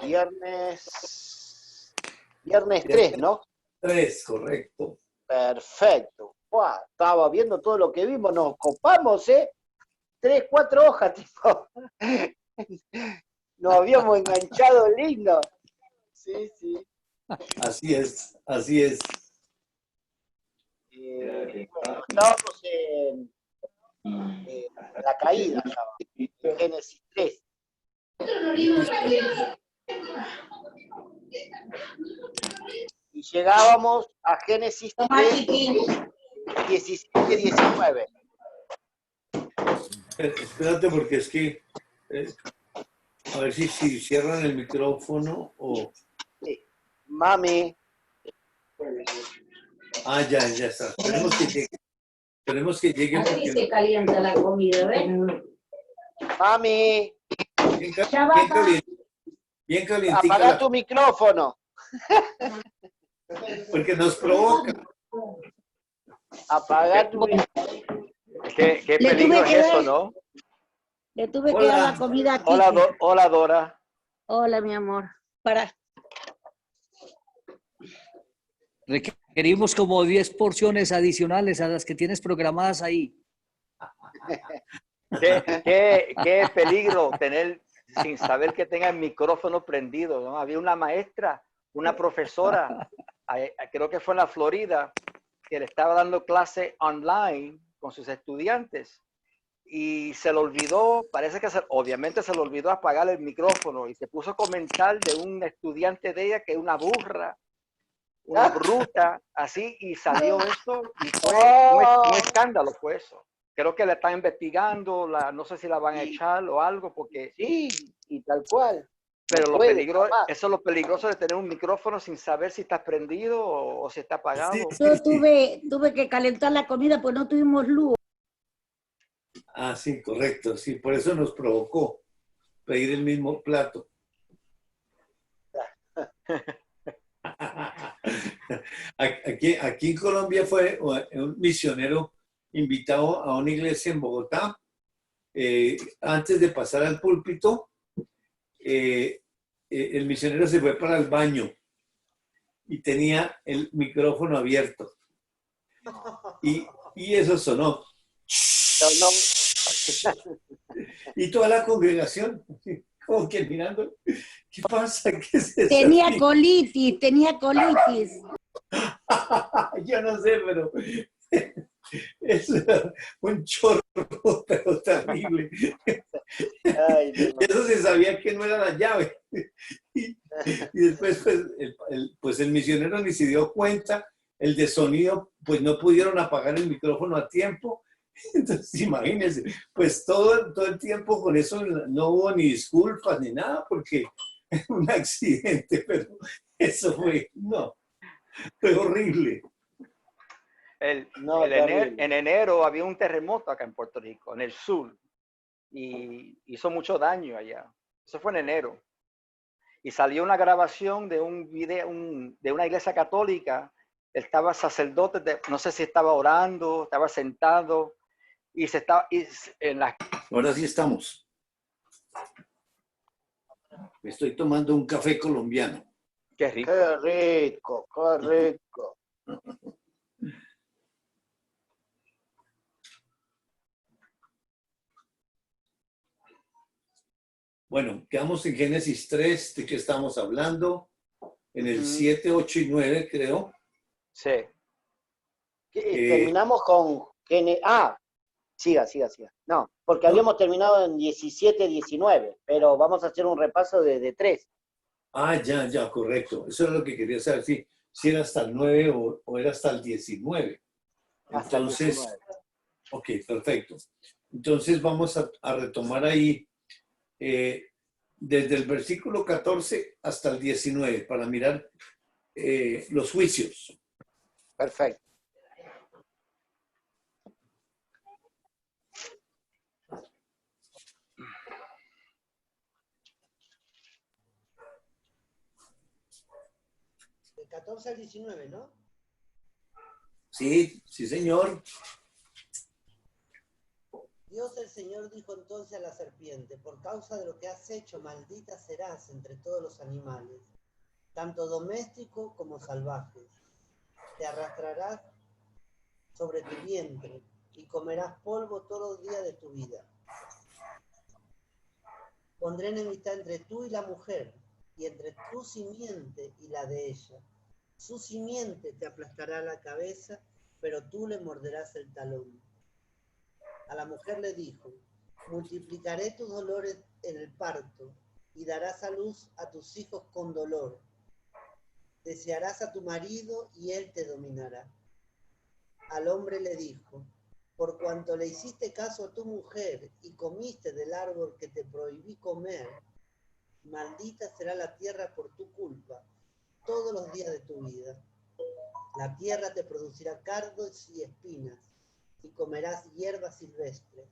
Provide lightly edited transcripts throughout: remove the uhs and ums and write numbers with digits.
viernes 3, ¿no? 3, correcto. Perfecto. Buah, estaba viendo todo lo que vimos, nos copamos, 3, 4 hojas, tipo. Nos habíamos enganchado lindo. Sí, sí. Así es, así es. Bueno, estábamos en la caída, en Génesis 3. Y llegábamos a Génesis 3, 17, 19. Espérate porque es que, a ver si cierran el micrófono o... Sí. Mami. Ah, ya está. Esperemos que llegue. Esperemos que lleguen Así porque... se calienta la comida, ¿ves? Mami. Bien calientica. Apaga tu micrófono. Porque nos provoca. Apaga tu micrófono. ¿Qué peligro es eso, no? Le tuve que dar la comida aquí. Hola, Dora. Hola, mi amor. Para. Requerimos como 10 porciones adicionales a las que tienes programadas ahí. Qué peligro tener sin saber que tenga el micrófono prendido, ¿no? Había una maestra, una profesora, creo que fue en la Florida, que le estaba dando clase online con sus estudiantes y se le olvidó, parece que obviamente se le olvidó apagar el micrófono y se puso a comentar de un estudiante de ella que es una burra, una bruta, así, y salió eso y fue un escándalo, fue eso. Creo que la están investigando, no sé si la van a echar o algo, porque... Sí, y tal cual. Pero eso es lo peligroso de tener un micrófono sin saber si está prendido o si está apagado. Sí. Yo tuve que calentar la comida pues no tuvimos luz. Ah, sí, correcto. Sí, por eso nos provocó pedir el mismo plato. Aquí en Colombia fue un misionero invitado a una iglesia en Bogotá. Antes de pasar al púlpito, el misionero se fue para el baño y tenía el micrófono abierto. Y eso sonó. Y toda la congregación, como que mirando, ¿qué pasa? ¿Qué es eso? Tenía colitis. Yo no sé, pero es un chorro, pero terrible. Ay, no. Eso se sabía que no era la llave. Y después, pues el misionero ni se dio cuenta, el de sonido, pues no pudieron apagar el micrófono a tiempo. Entonces, imagínense, pues todo el tiempo con eso no hubo ni disculpas ni nada, porque es un accidente, pero eso fue horrible. En enero había un terremoto acá en Puerto Rico, en el sur, y hizo mucho daño allá. Eso fue en enero. Y salió una grabación de un video de una iglesia católica. Estaba sacerdote, no sé si estaba orando, estaba sentado, y se estaba en la... Ahora sí estamos. Me estoy tomando un café colombiano. Qué rico. Qué rico, qué rico. Bueno, quedamos en Génesis 3, ¿de qué estamos hablando? En el 7, 8 y 9, creo. Sí. Terminamos con... siga. No, porque habíamos terminado en 17, 19, pero vamos a hacer un repaso de 3. Ah, ya, correcto. Eso es lo que quería saber, si era hasta el 9 o era hasta el 19. Hasta el Entonces, 19. ok, perfecto. Entonces vamos a retomar ahí desde el versículo 14 hasta el 19 para mirar los juicios. Perfecto. Del 14 al 19, ¿no? Sí, señor. Dios el Señor dijo entonces a la serpiente, por causa de lo que has hecho, maldita serás entre todos los animales, tanto domésticos como salvajes. Te arrastrarás sobre tu vientre y comerás polvo todos los días de tu vida. Pondré enemistad entre tú y la mujer, y entre tu simiente y la de ella. Su simiente te aplastará la cabeza, pero tú le morderás el talón. A la mujer le dijo, multiplicaré tus dolores en el parto, y darás a luz a tus hijos con dolor. Desearás a tu marido, y él te dominará. Al hombre le dijo, por cuanto le hiciste caso a tu mujer, y comiste del árbol que te prohibí comer, maldita será la tierra por tu culpa, todos los días de tu vida. La tierra te producirá cardos y espinas, y comerás hierbas silvestres.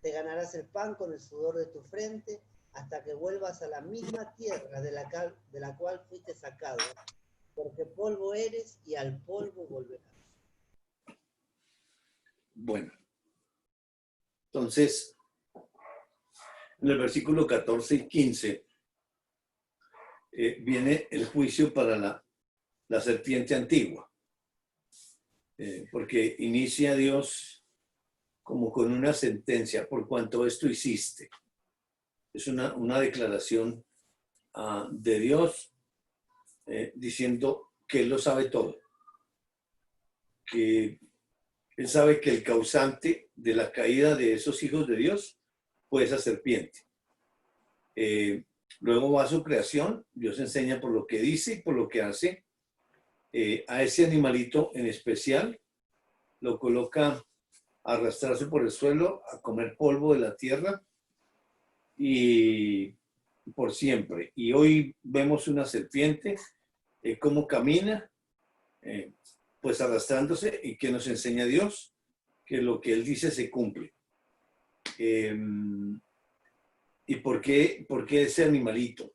Te ganarás el pan con el sudor de tu frente, hasta que vuelvas a la misma tierra de la cual fuiste sacado, porque polvo eres y al polvo volverás. Bueno, entonces, en el versículo 14 y 15 viene el juicio para la serpiente antigua, porque inicia Dios como con una sentencia, por cuanto esto hiciste. Es una declaración de Dios diciendo que Él lo sabe todo, que Él sabe que el causante de la caída de esos hijos de Dios fue esa serpiente. Luego va a su creación, Dios enseña por lo que dice y por lo que hace. A ese animalito en especial lo coloca a arrastrarse por el suelo, a comer polvo de la tierra y por siempre. Y hoy vemos una serpiente, cómo camina, pues arrastrándose, y que nos enseña Dios que lo que Él dice se cumple. ¿Y por qué ese animalito?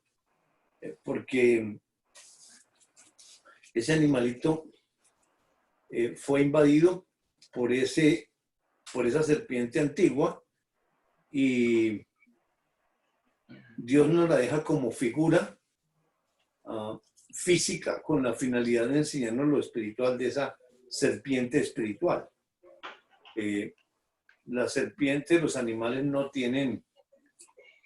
Porque ese animalito fue invadido por esa serpiente antigua, y Dios nos la deja como figura física, con la finalidad de enseñarnos lo espiritual de esa serpiente espiritual. La serpiente, los animales no tienen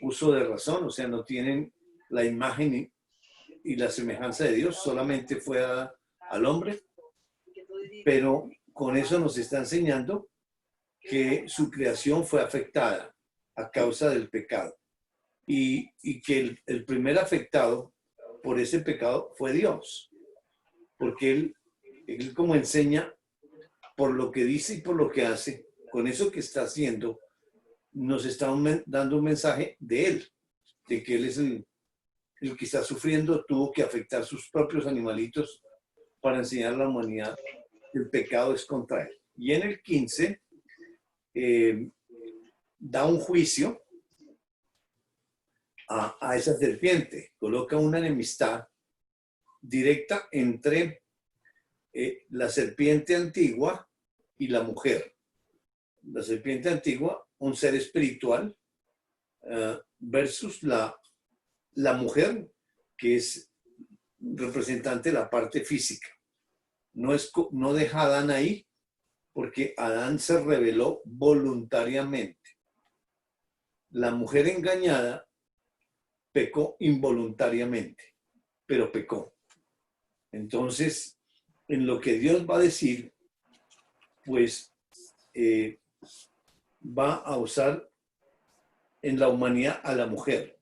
uso de razón, o sea, no tienen la imagen y la semejanza de Dios, solamente fue al hombre, pero con eso nos está enseñando que su creación fue afectada a causa del pecado, y que el primer afectado por ese pecado fue Dios, porque él como enseña por lo que dice y por lo que hace, con eso que está haciendo, nos está dando un mensaje de Él, de que Él es el que está sufriendo, tuvo que afectar sus propios animalitos para enseñar a la humanidad que el pecado es contra Él. Y en el 15 da un juicio a esa serpiente, coloca una enemistad directa entre la serpiente antigua y la mujer. La serpiente antigua, un ser espiritual, versus la mujer, que es representante de la parte física. No deja a Adán ahí, porque Adán se rebeló voluntariamente. La mujer engañada pecó involuntariamente, pero pecó. Entonces, en lo que Dios va a decir, pues va a usar en la humanidad a la mujer,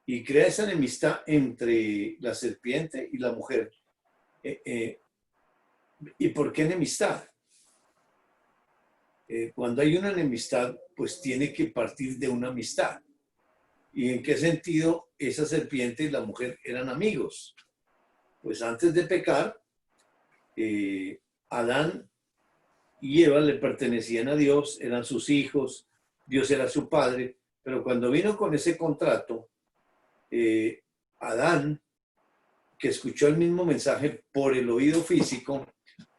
y crea esa enemistad entre la serpiente y la mujer. ¿Y por qué enemistad? Cuando hay una enemistad, pues tiene que partir de una amistad. ¿Y en qué sentido esa serpiente y la mujer eran amigos? Pues antes de pecar, Adán y Eva le pertenecían a Dios, eran sus hijos, Dios era su padre, pero cuando vino con ese contrato, Adán, que escuchó el mismo mensaje por el oído físico,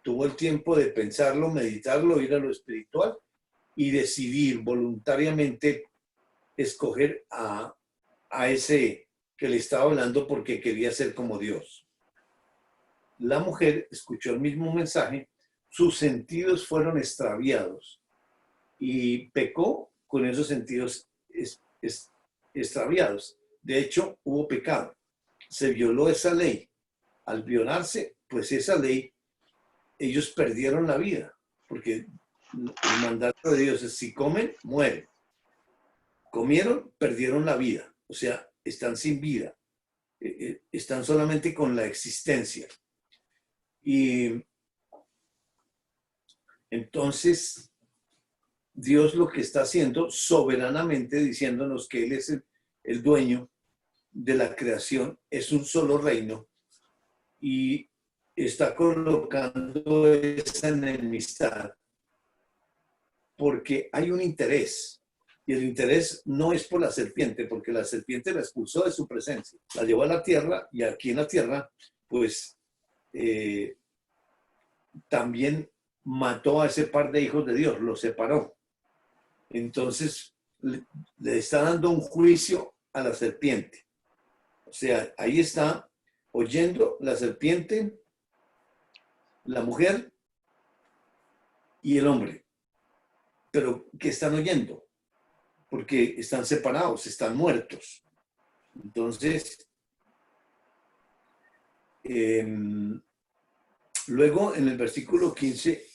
tuvo el tiempo de pensarlo, meditarlo, ir a lo espiritual, y decidir voluntariamente escoger a ese que le estaba hablando porque quería ser como Dios. La mujer escuchó el mismo mensaje, sus sentidos fueron extraviados y pecó con esos sentidos extraviados. De hecho, hubo pecado. Se violó esa ley. Al violarse, pues esa ley, ellos perdieron la vida, porque el mandato de Dios es: si comen, mueren. Comieron, perdieron la vida. O sea, están sin vida. Están solamente con la existencia. Y entonces, Dios lo que está haciendo soberanamente, diciéndonos que Él es el dueño de la creación, es un solo reino, y está colocando esa enemistad porque hay un interés, y el interés no es por la serpiente, porque la serpiente la expulsó de su presencia, la llevó a la tierra, y aquí en la tierra, pues, también mató a ese par de hijos de Dios, los separó. Entonces, le está dando un juicio a la serpiente. O sea, ahí está oyendo la serpiente, la mujer y el hombre. Pero, ¿qué están oyendo? Porque están separados, están muertos. Entonces, luego en el versículo 15,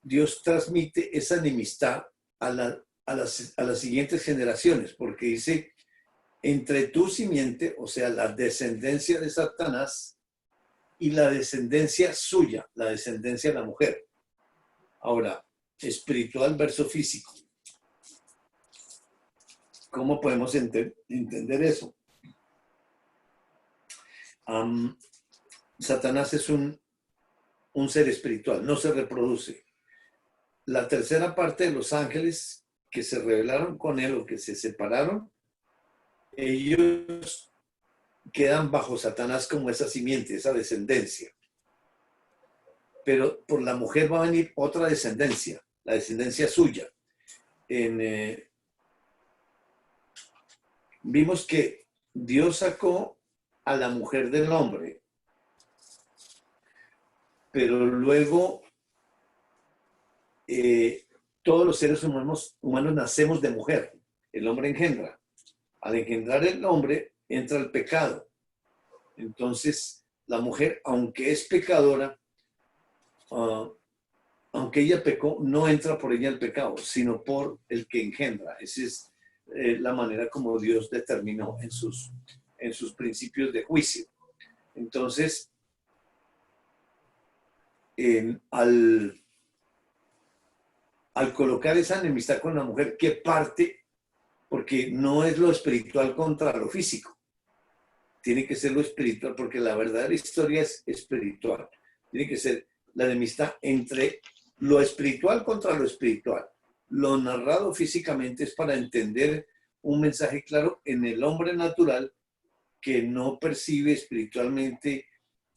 Dios transmite esa enemistad a las siguientes generaciones, porque dice: entre tu simiente, o sea, la descendencia de Satanás, y la descendencia suya, la descendencia de la mujer. Ahora, espiritual versus físico. ¿Cómo podemos entender eso? Satanás es un ser espiritual, no se reproduce. La tercera parte de los ángeles que se rebelaron con él o que se separaron, ellos quedan bajo Satanás como esa simiente, esa descendencia. Pero por la mujer va a venir otra descendencia, la descendencia suya. Vimos que Dios sacó a la mujer del hombre, pero luego todos los seres humanos nacemos de mujer. El hombre engendra. Al engendrar el hombre, entra el pecado. Entonces, la mujer, aunque es pecadora, aunque ella pecó, no entra por ella el pecado, sino por el que engendra. Esa es la manera como Dios determinó en sus principios de juicio. Entonces, al colocar esa enemistad con la mujer, ¿qué parte? Porque no es lo espiritual contra lo físico. Tiene que ser lo espiritual, porque la verdadera historia es espiritual. Tiene que ser la enemistad entre lo espiritual contra lo espiritual. Lo narrado físicamente es para entender un mensaje claro en el hombre natural que no percibe espiritualmente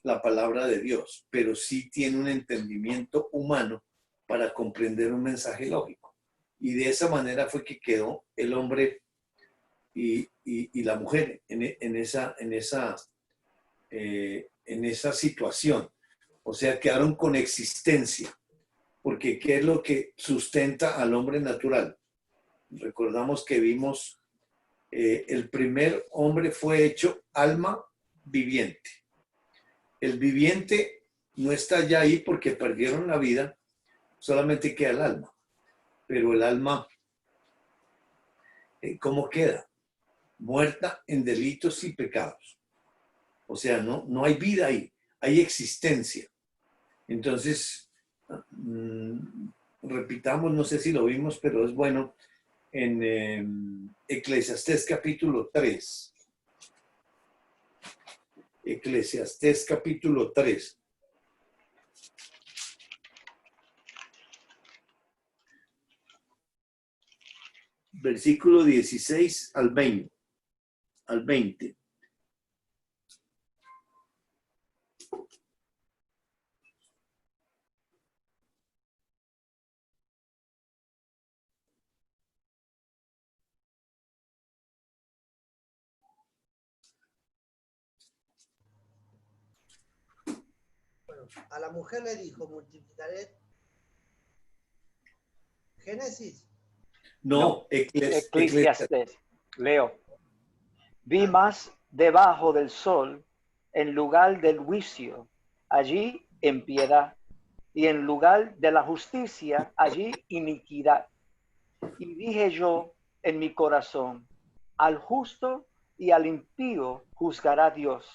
la palabra de Dios, pero sí tiene un entendimiento humano para comprender un mensaje lógico. Y de esa manera fue que quedó el hombre y la mujer en esa situación. O sea, quedaron con existencia, porque ¿qué es lo que sustenta al hombre natural? Recordamos que vimos, el primer hombre fue hecho alma viviente. El viviente no está ya ahí porque perdieron la vida, solamente queda el alma. Pero el alma, ¿cómo queda? Muerta en delitos y pecados. O sea, no hay vida ahí, hay existencia. Entonces, repitamos, no sé si lo vimos, pero es bueno, en Eclesiastés capítulo 3. Eclesiastés capítulo 3. Versículo 16 al 20. A la mujer le dijo, multiplicaré. Génesis. No, Eclesiastés. Leo. Vi más debajo del sol, en lugar del juicio, allí impiedad, y en lugar de la justicia, allí iniquidad. Y dije yo en mi corazón, al justo y al impío juzgará Dios,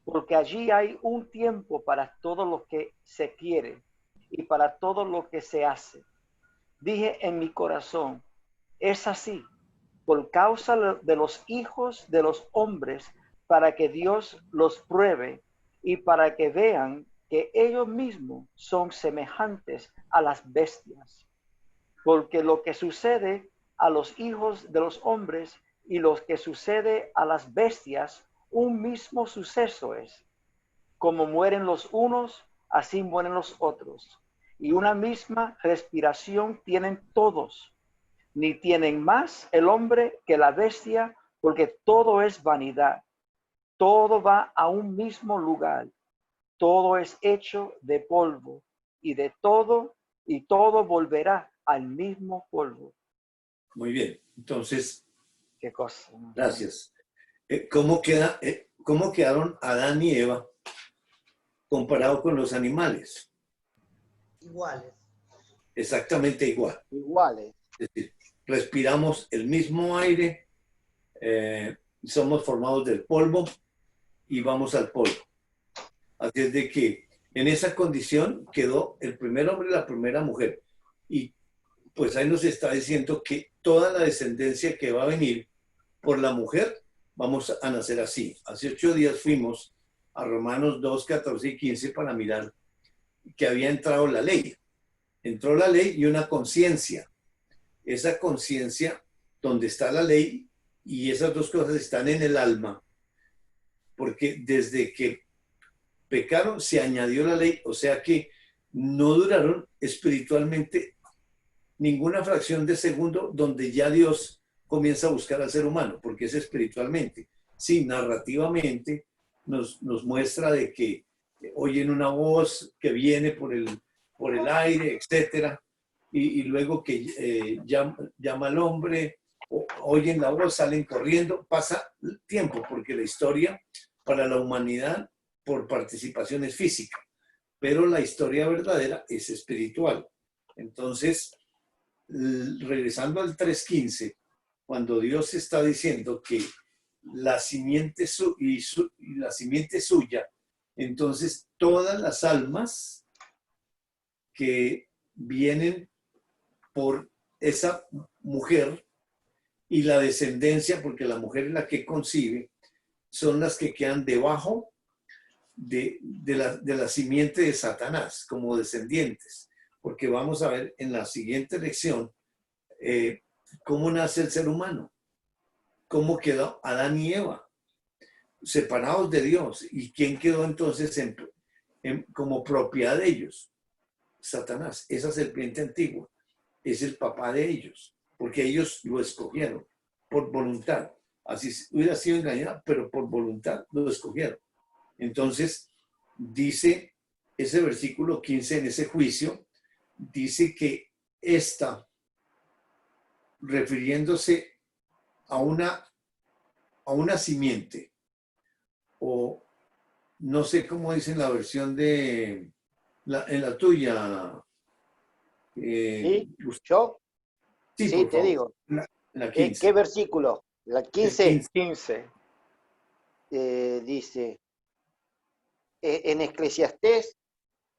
porque allí hay un tiempo para todo lo que se quiere y para todo lo que se hace. Dije en mi corazón, es así, por causa de los hijos de los hombres, para que Dios los pruebe y para que vean que ellos mismos son semejantes a las bestias. Porque lo que sucede a los hijos de los hombres y lo que sucede a las bestias, un mismo suceso es. Como mueren los unos, así mueren los otros. Y una misma respiración tienen todos. Ni tienen más el hombre que la bestia, porque todo es vanidad. Todo va a un mismo lugar. Todo es hecho de polvo, y todo volverá al mismo polvo. Muy bien. Entonces, Qué cosa. gracias. ¿Cómo quedaron Adán y Eva comparado con los animales? Iguales. Exactamente igual. Iguales. Es decir, respiramos el mismo aire, somos formados del polvo y vamos al polvo. Así es de que en esa condición quedó el primer hombre y la primera mujer. Y pues ahí nos está diciendo que toda la descendencia que va a venir por la mujer, vamos a nacer así. Hace 8 días fuimos a Romanos 2, 14 y 15 para mirar que había entrado la ley. Entró la ley y una conciencia. Esa conciencia donde está la ley y esas dos cosas están en el alma, porque desde que pecaron se añadió la ley, o sea que no duraron espiritualmente ninguna fracción de segundo donde ya Dios comienza a buscar al ser humano, porque es espiritualmente. Sí, narrativamente nos muestra de que oyen una voz que viene por el aire, etcétera, y luego que llama al hombre, oyen la voz, salen corriendo, pasa tiempo, porque la historia para la humanidad por participación es física, pero la historia verdadera es espiritual. Entonces, regresando al 3.15, cuando Dios está diciendo que la simiente la simiente suya, entonces todas las almas que vienen por esa mujer y la descendencia, porque la mujer es la que concibe, son las que quedan debajo de la simiente de Satanás como descendientes, porque vamos a ver en la siguiente lección cómo nace el ser humano, cómo quedó Adán y Eva, separados de Dios, y quién quedó entonces como propiedad de ellos. Satanás, esa serpiente antigua, es el papá de ellos, porque ellos lo escogieron por voluntad. Así hubiera sido engañado, pero por voluntad lo escogieron. Entonces, dice ese versículo 15 en ese juicio, dice que esta, refiriéndose a una simiente, o no sé cómo dice en la versión en la tuya. ¿Sí? ¿Yo? Sí, Sí, por te favor. digo. La 15. ¿Qué versículo? La 15 15. dice, en Eclesiastés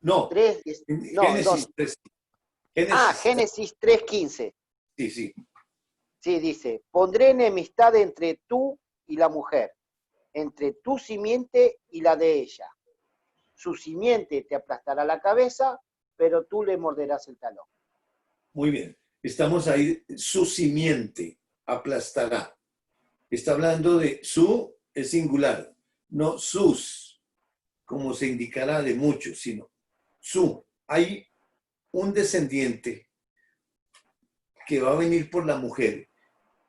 No, 3, en no, Génesis 3. Génesis 3:15. Sí, sí. Sí, dice, pondré enemistad entre tú y la mujer, entre tu simiente y la de ella. Su simiente te aplastará la cabeza, pero tú le morderás el talón. Muy bien. Estamos ahí, su simiente aplastará. Está hablando de su, es singular, no sus, como se indicará de muchos, sino su. Hay un descendiente que va a venir por la mujer.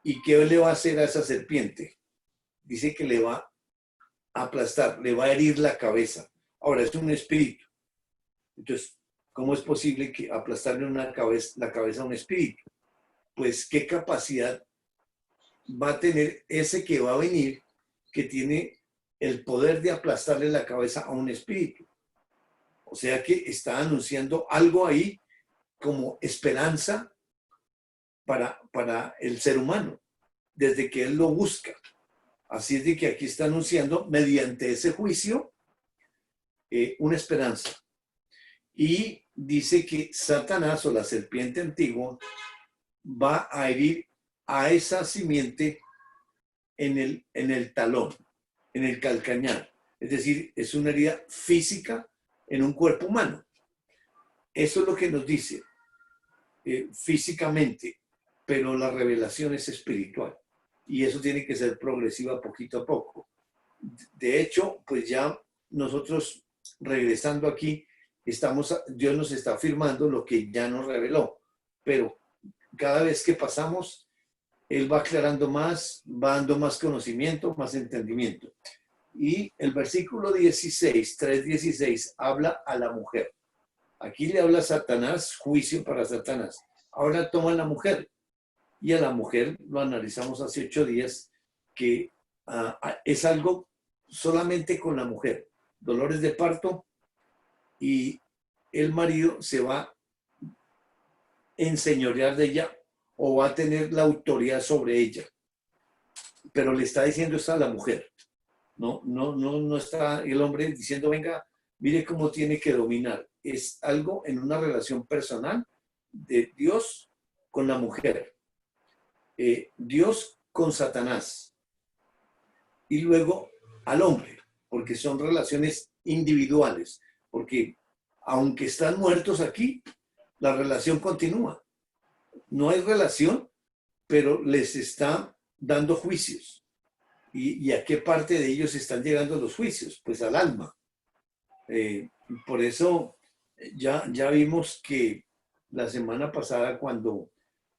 ¿Y qué le va a hacer a esa serpiente? Dice que le va a aplastar, le va a herir la cabeza. Ahora, es un espíritu. Entonces, ¿cómo es posible que aplastarle la cabeza a un espíritu? Pues, ¿qué capacidad va a tener ese que va a venir, que tiene el poder de aplastarle la cabeza a un espíritu? O sea que está anunciando algo ahí como esperanza para el ser humano, desde que él lo busca. Así es de que aquí está anunciando, mediante ese juicio, una esperanza. Y dice que Satanás, o la serpiente antigua, va a herir a esa simiente en el talón, en el calcañar. Es decir, es una herida física en un cuerpo humano. Eso es lo que nos dice físicamente, pero la revelación es espiritual. Y eso tiene que ser progresiva poquito a poco. De hecho, pues ya nosotros regresando aquí, Dios nos está afirmando lo que ya nos reveló. Pero cada vez que pasamos, Él va aclarando más, va dando más conocimiento, más entendimiento. Y el versículo 16, 3:16, habla a la mujer. Aquí le habla a Satanás, juicio para Satanás. Ahora toma a la mujer. Y a la mujer, lo analizamos hace 8 días, que es algo solamente con la mujer. Dolores de parto, y el marido se va a enseñorear de ella o va a tener la autoridad sobre ella. Pero le está diciendo esto a la mujer. No está el hombre diciendo, venga, mire cómo tiene que dominar. Es algo en una relación personal de Dios con la mujer. Dios con Satanás. Y luego al hombre, porque son relaciones individuales. Porque aunque están muertos aquí, la relación continúa. No hay relación, pero les está dando juicios. ¿Y a qué parte de ellos están llegando los juicios? Pues al alma. Por eso ya vimos que la semana pasada cuando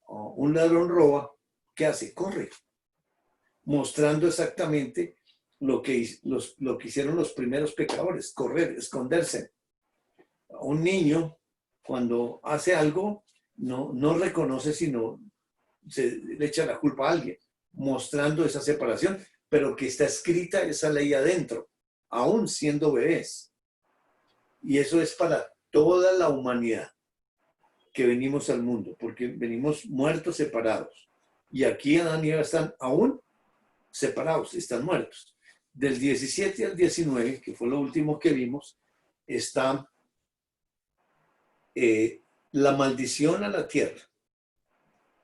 un ladrón roba, ¿qué hace? Corre, mostrando exactamente lo que hicieron los primeros pecadores, correr, esconderse. Un niño, cuando hace algo, no reconoce, sino le echa la culpa a alguien, mostrando esa separación, pero que está escrita esa ley adentro, aún siendo bebés. Y eso es para toda la humanidad que venimos al mundo, porque venimos muertos, separados. Y aquí Adán y Eva están aún separados, están muertos. Del 17 al 19, que fue lo último que vimos, está la maldición a la tierra.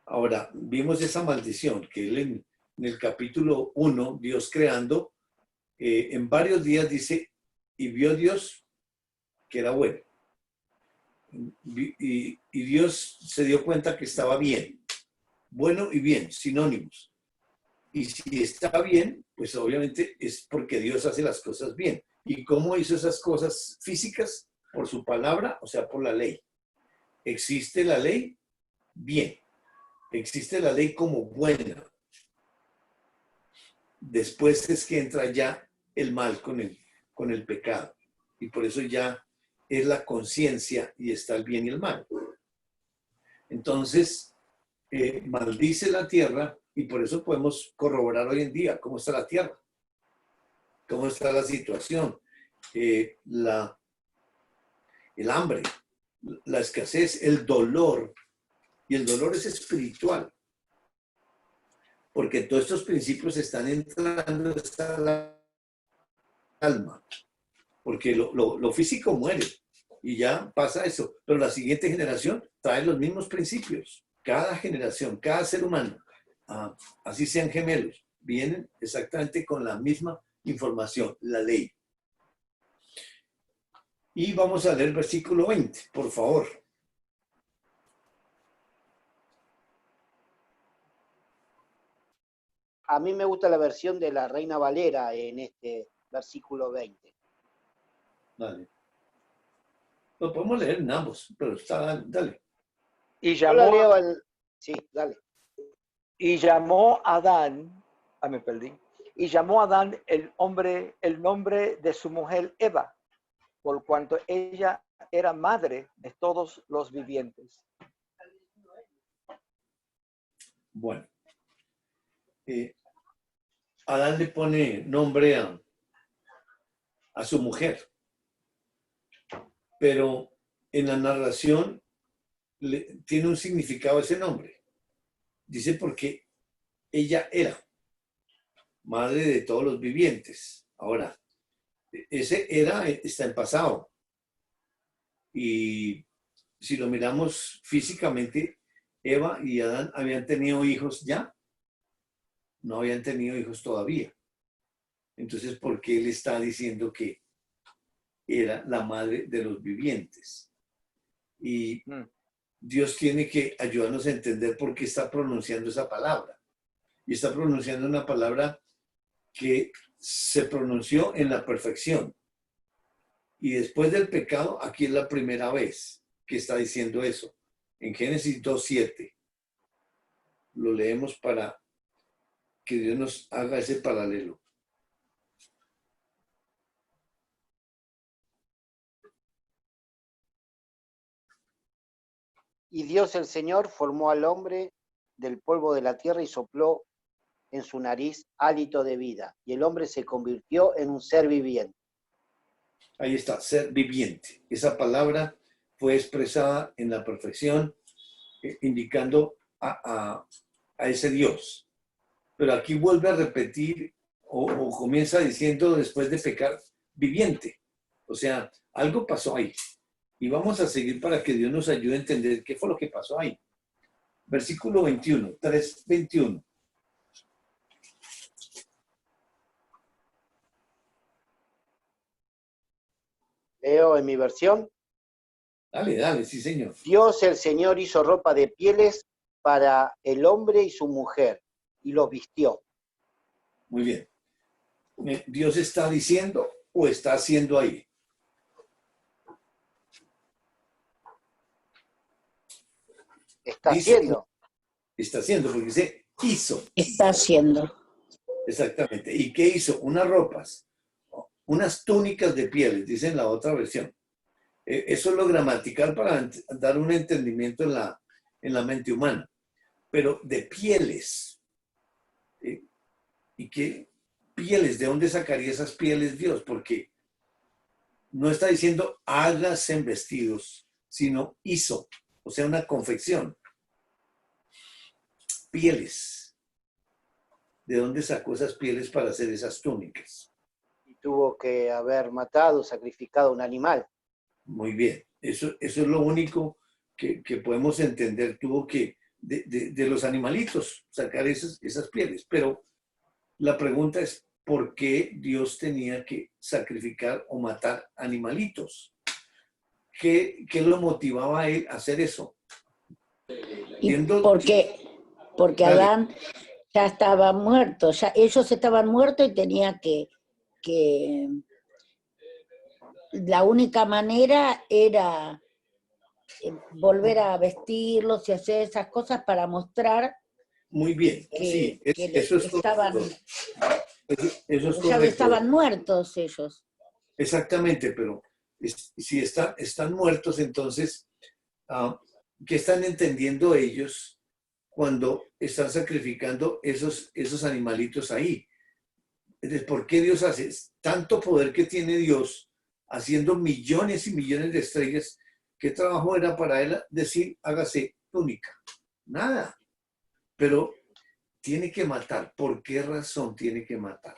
Ahora, vimos esa maldición que él en el capítulo 1, Dios creando, en varios días dice, y vio Dios que era bueno. Y Dios se dio cuenta que estaba bien. Bueno y bien, sinónimos. Y si está bien, pues obviamente es porque Dios hace las cosas bien. ¿Y cómo hizo esas cosas físicas? Por su palabra, o sea, por la ley. ¿Existe la ley? Bien. Existe la ley como buena. Después es que entra ya el mal con el pecado. Y por eso ya es la conciencia y está el bien y el mal. Entonces, maldice la tierra y por eso podemos corroborar hoy en día cómo está la tierra, cómo está la situación, el hambre, la escasez, el dolor. Y el dolor es espiritual, porque todos estos principios están entrando hasta la alma, porque lo físico muere y ya pasa eso, pero la siguiente generación trae los mismos principios. Cada generación, cada ser humano, así sean gemelos, vienen exactamente con la misma información, la ley. Y vamos a leer el versículo 20, por favor. A mí me gusta la versión de la Reina Valera en este versículo 20. Dale. Lo podemos leer en ambos, pero está, dale. Y Yo la llamó, leo en... Sí, dale. y llamó a Adán, me perdí, y llamó a Adán el nombre de su mujer Eva, por cuanto ella era madre de todos los vivientes. Bueno, Adán le pone nombre a su mujer, pero en la narración tiene un significado ese nombre. Dice porque ella era madre de todos los vivientes. Ahora, ese era está en pasado. Y si lo miramos físicamente, Eva y Adán habían tenido hijos ya. No habían tenido hijos todavía. Entonces, ¿por qué él está diciendo que era la madre de los vivientes? Y Dios tiene que ayudarnos a entender por qué está pronunciando esa palabra. Y está pronunciando una palabra que se pronunció en la perfección. Y después del pecado, aquí es la primera vez que está diciendo eso. En Génesis 2:7. Lo leemos para que Dios nos haga ese paralelo. Y Dios el Señor formó al hombre del polvo de la tierra y sopló en su nariz hálito de vida. Y el hombre se convirtió en un ser viviente. Ahí está, ser viviente. Esa palabra fue expresada en la perfección, indicando a ese Dios. Pero aquí vuelve a repetir o comienza diciendo después de pecar, viviente. O sea, algo pasó ahí. Y vamos a seguir para que Dios nos ayude a entender qué fue lo que pasó ahí. Versículo 21, 3:21. Leo en mi versión. Dale, sí, señor. Dios el Señor hizo ropa de pieles para el hombre y su mujer, y los vistió. Muy bien. ¿Dios está diciendo o está haciendo ahí? Está Dice, haciendo. está haciendo, porque dice hizo. Está haciendo. Exactamente. ¿Y qué hizo? Unas ropas, unas túnicas de pieles, dice en la otra versión. Eso es lo gramatical para dar un entendimiento en la mente humana. Pero de pieles. ¿Y qué pieles? ¿De dónde sacaría esas pieles Dios? Porque no está diciendo hágase en vestidos, sino hizo. O sea, una confección. Pieles. ¿De dónde sacó esas pieles para hacer esas túnicas? Y tuvo que haber matado, sacrificado un animal. Muy bien. Eso es lo único que podemos entender. Tuvo que, de los animalitos, sacar esas pieles. Pero la pregunta es, ¿por qué Dios tenía que sacrificar o matar animalitos? ¿Qué lo motivaba a él a hacer eso? Porque Adán ya estaba muerto, ya ellos estaban muertos y tenía que la única manera era volver a vestirlos y hacer esas cosas para mostrar muy bien, que, sí, eso es estaban, eso es ya correcto. estaban muertos ellos. Exactamente, pero si están muertos, entonces, ¿qué están entendiendo ellos cuando están sacrificando esos animalitos ahí? Entonces, ¿por qué Dios hace tanto poder que tiene Dios haciendo millones y millones de estrellas? ¿Qué trabajo era para él decir, hágase túnica? Nada. Pero tiene que matar. ¿Por qué razón tiene que matar?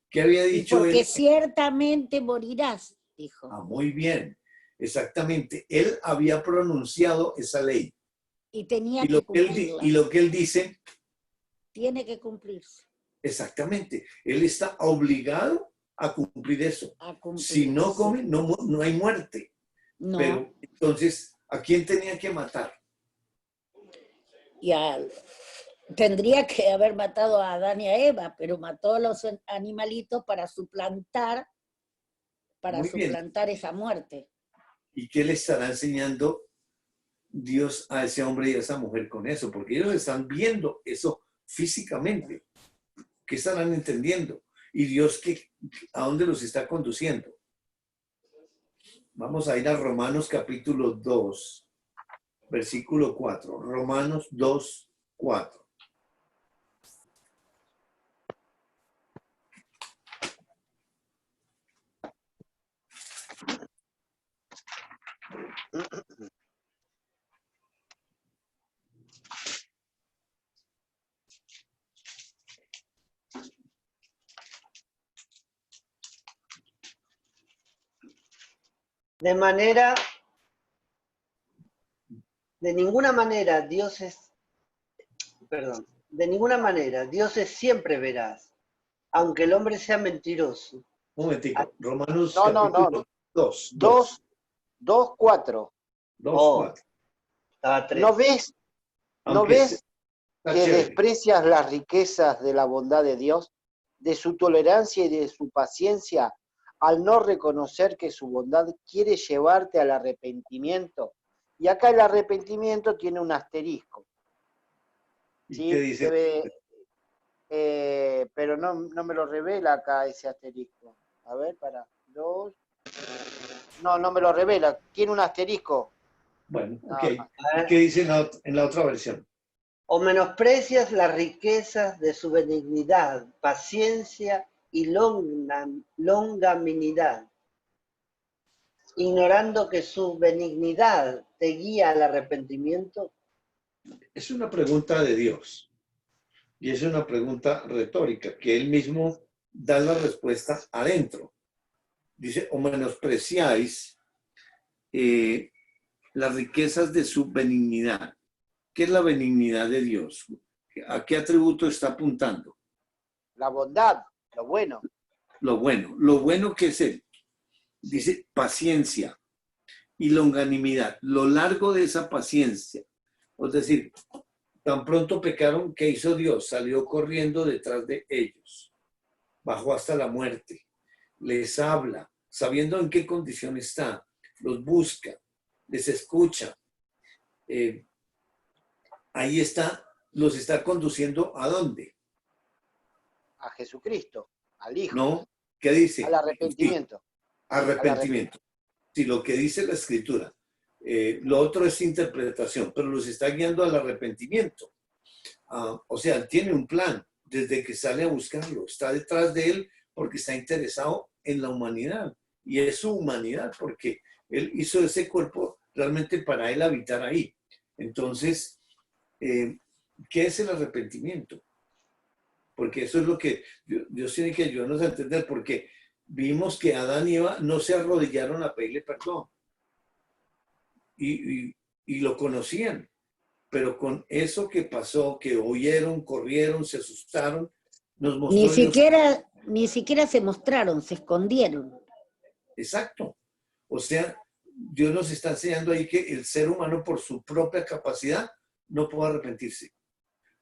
¿Qué había dicho porque él? ciertamente morirás, dijo. Muy bien. Exactamente. Él había pronunciado esa ley. Y tenía que cumplirla. Y lo que él dice... Tiene que cumplirse. Exactamente. Él está obligado a cumplir eso. Si no come, no hay muerte. No. Pero entonces, ¿a quién tenía que matar? Tendría que haber matado a Adán y a Eva, pero mató a los animalitos para suplantar esa muerte. ¿Y qué le estará enseñando Dios a ese hombre y a esa mujer con eso? Porque ellos están viendo eso físicamente. ¿Qué estarán entendiendo? ¿Y Dios a dónde los está conduciendo? Vamos a ir a Romanos capítulo 2, versículo 4. Romanos 2, 4. De ninguna manera Dios es siempre veraz, aunque el hombre sea mentiroso. Un momentico. Romanos No, capítulo 2, 2, 2, 4. 2, Oh. 4. Estaba 3. ¿No ves Aunque que está chévere. desprecias las riquezas de la bondad de Dios, de su tolerancia y de su paciencia, al no reconocer que su bondad quiere llevarte al arrepentimiento? Y acá el arrepentimiento tiene un asterisco. ¿Y ¿Sí? qué dice? Pero no me lo revela acá ese asterisco. A ver, para. 2. No me lo revela. Tiene un asterisco. Bueno, ok. A ver. ¿Qué dice en la otra versión? O menosprecias las riquezas de su benignidad, paciencia y longanimidad, ignorando que su benignidad te guía al arrepentimiento. Es una pregunta de Dios. Y es una pregunta retórica, que él mismo da la respuesta adentro. Dice, o menospreciáis las riquezas de su benignidad. ¿Qué es la benignidad de Dios? ¿A qué atributo está apuntando? La bondad, lo bueno. Lo bueno que es él. Dice paciencia y longanimidad, lo largo de esa paciencia. Es decir, tan pronto pecaron, ¿qué hizo Dios? Salió corriendo detrás de ellos, bajó hasta la muerte, les habla, sabiendo en qué condición está, los busca, les escucha. Ahí está, los está conduciendo ¿a dónde? A Jesucristo, al Hijo. ¿No? ¿Qué dice? Al arrepentimiento. Sí, arrepentimiento. Sí, lo que dice la Escritura. Lo otro es interpretación, pero los está guiando al arrepentimiento. O sea, tiene un plan desde que sale a buscarlo. Está detrás de él porque está interesado en la humanidad. Y es su humanidad porque él hizo ese cuerpo realmente para él habitar ahí. Entonces, ¿qué es el arrepentimiento? Porque eso es lo que Dios tiene que ayudarnos a entender, porque vimos que Adán y Eva no se arrodillaron a pedirle perdón. Y lo conocían. Pero con eso que pasó, que oyeron, corrieron, se asustaron, nos mostró Ni siquiera se mostraron, se escondieron. Exacto. O sea, Dios nos está enseñando ahí que el ser humano por su propia capacidad no puede arrepentirse.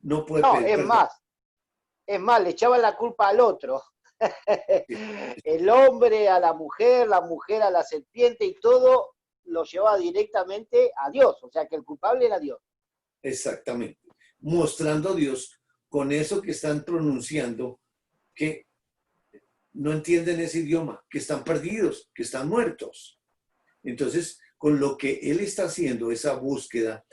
No puede pedir perdón. Es más, le echaban la culpa al otro. El hombre a la mujer a la serpiente y todo lo llevaba directamente a Dios. O sea que el culpable era Dios. Exactamente. Mostrando a Dios con eso que están pronunciando, que no entienden ese idioma, que están perdidos, que están muertos. Entonces, con lo que él está haciendo, esa búsqueda,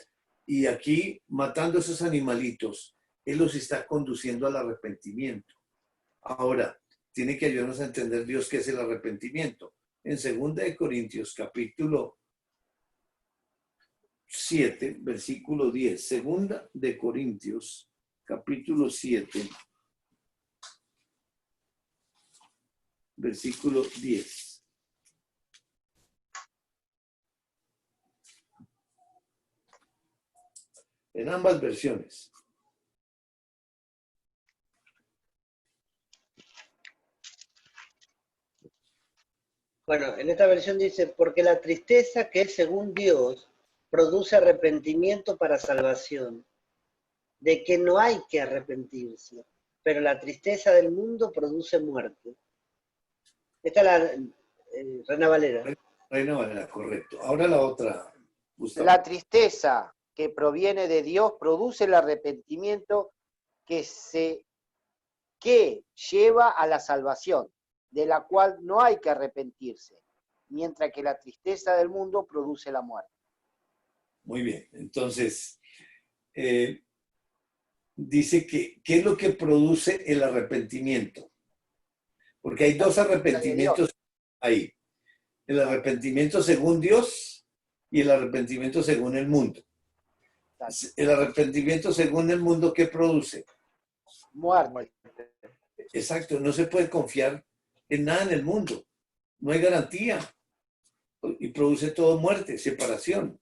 y aquí matando a esos animalitos, él los está conduciendo al arrepentimiento. Ahora, tiene que ayudarnos a entender Dios qué es el arrepentimiento. En 2 Corintios, capítulo 7, versículo 10. 2 Corintios, capítulo 7, versículo 10. En ambas versiones. Bueno, en esta versión dice, porque la tristeza que es según Dios produce arrepentimiento para salvación, de que no hay que arrepentirse, pero la tristeza del mundo produce muerte. Esta es la Reina Valera. Reina Valera, correcto. Ahora la otra, Gustavo. La tristeza que proviene de Dios produce el arrepentimiento que lleva a la salvación, de la cual no hay que arrepentirse, mientras que la tristeza del mundo produce la muerte. Muy bien. Entonces, dice que, ¿qué es lo que produce el arrepentimiento? Porque hay dos arrepentimientos ahí. El arrepentimiento según Dios y el arrepentimiento según el mundo. El arrepentimiento según el mundo, ¿qué produce? Muerte. Exacto, no se puede confiar en nada en el mundo. No hay garantía. Y produce todo muerte, separación.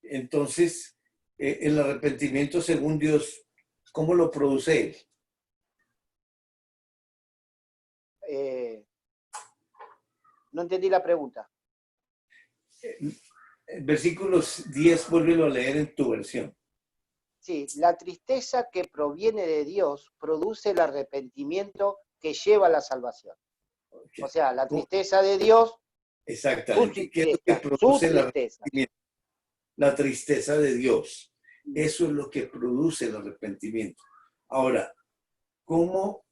Entonces, el arrepentimiento según Dios, ¿cómo lo produce Él? No entendí la pregunta. El versículo 10, vuélvelo a leer en tu versión. Sí, la tristeza que proviene de Dios produce el arrepentimiento que lleva a la salvación. Okay. O sea, la tristeza de Dios, exactamente. ¿Qué es lo que produce el arrepentimiento? La tristeza de Dios. Eso es lo que produce el arrepentimiento. Ahora, ¿cómo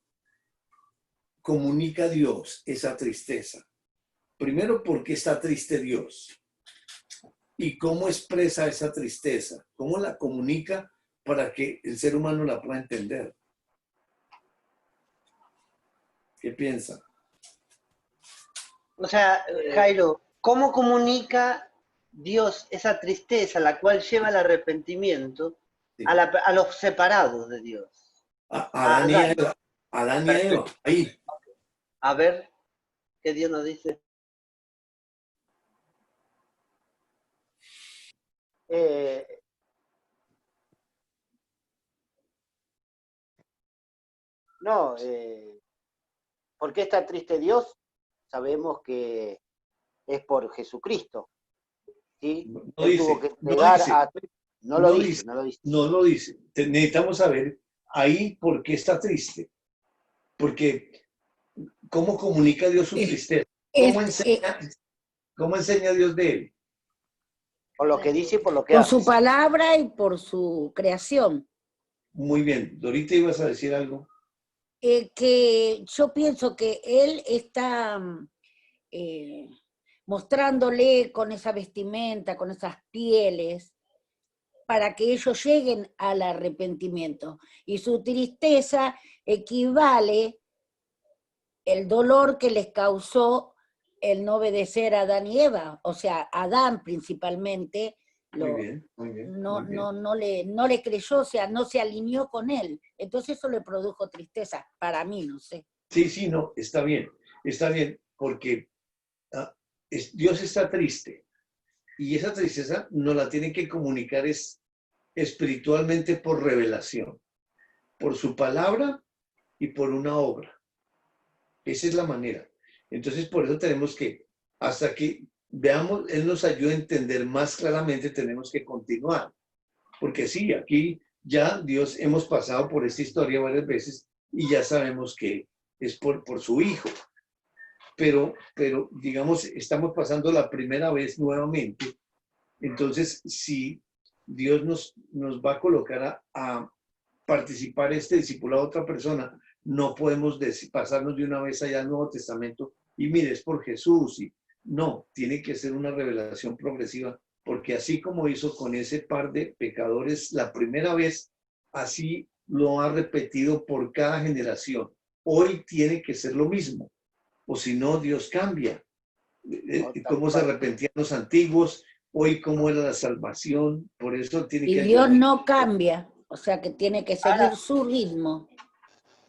comunica Dios esa tristeza? Primero, ¿por qué está triste Dios? ¿Y cómo expresa esa tristeza? ¿Cómo la comunica para que el ser humano la pueda entender? ¿Qué piensa? O sea, Jairo, ¿cómo comunica Dios esa tristeza, la cual lleva al arrepentimiento, sí, a los separados de Dios? Adán y Eva. Adán y Eva, ahí. A ver, ¿qué Dios nos dice? ¿Por qué está triste Dios? Sabemos que es por Jesucristo. ¿Sí? No Él dice, tuvo que entregar no lo dice. No lo dice. Necesitamos saber ahí por qué está triste. Porque, ¿cómo comunica Dios su tristeza? ¿Cómo enseña Dios de él? Por lo que dice y por lo que hace. hace. Por su palabra y por su creación. Muy bien. Dorita, ¿ibas a decir algo? Que yo pienso que él está mostrándole con esa vestimenta, con esas pieles, para que ellos lleguen al arrepentimiento. Y su tristeza equivale el dolor que les causó el no obedecer a Adán y Eva. O sea, Adán principalmente no le creyó, o sea, no se alineó con él. Entonces eso le produjo tristeza, para mí, no sé. Sí, no, está bien, porque Dios está triste y esa tristeza nos la tiene que comunicar espiritualmente por revelación, por su palabra y por una obra. Esa es la manera. Entonces, por eso tenemos que, hasta que veamos, Él nos ayuda a entender más claramente, tenemos que continuar. Porque sí, aquí ya Dios hemos pasado por esta historia varias veces y ya sabemos que es por su Hijo. Pero, digamos, estamos pasando la primera vez nuevamente. Entonces, si Dios nos va a colocar a participar este discipulado a otra persona, no podemos pasarnos de una vez allá al Nuevo Testamento y mire, es por Jesús. No, tiene que ser una revelación progresiva, porque así como hizo con ese par de pecadores la primera vez, así lo ha repetido por cada generación. Hoy tiene que ser lo mismo, o si no, Dios cambia. Cómo se arrepentían los antiguos, hoy cómo era la salvación, por eso tiene que... Y Dios no cambia, o sea que tiene que seguir su ritmo.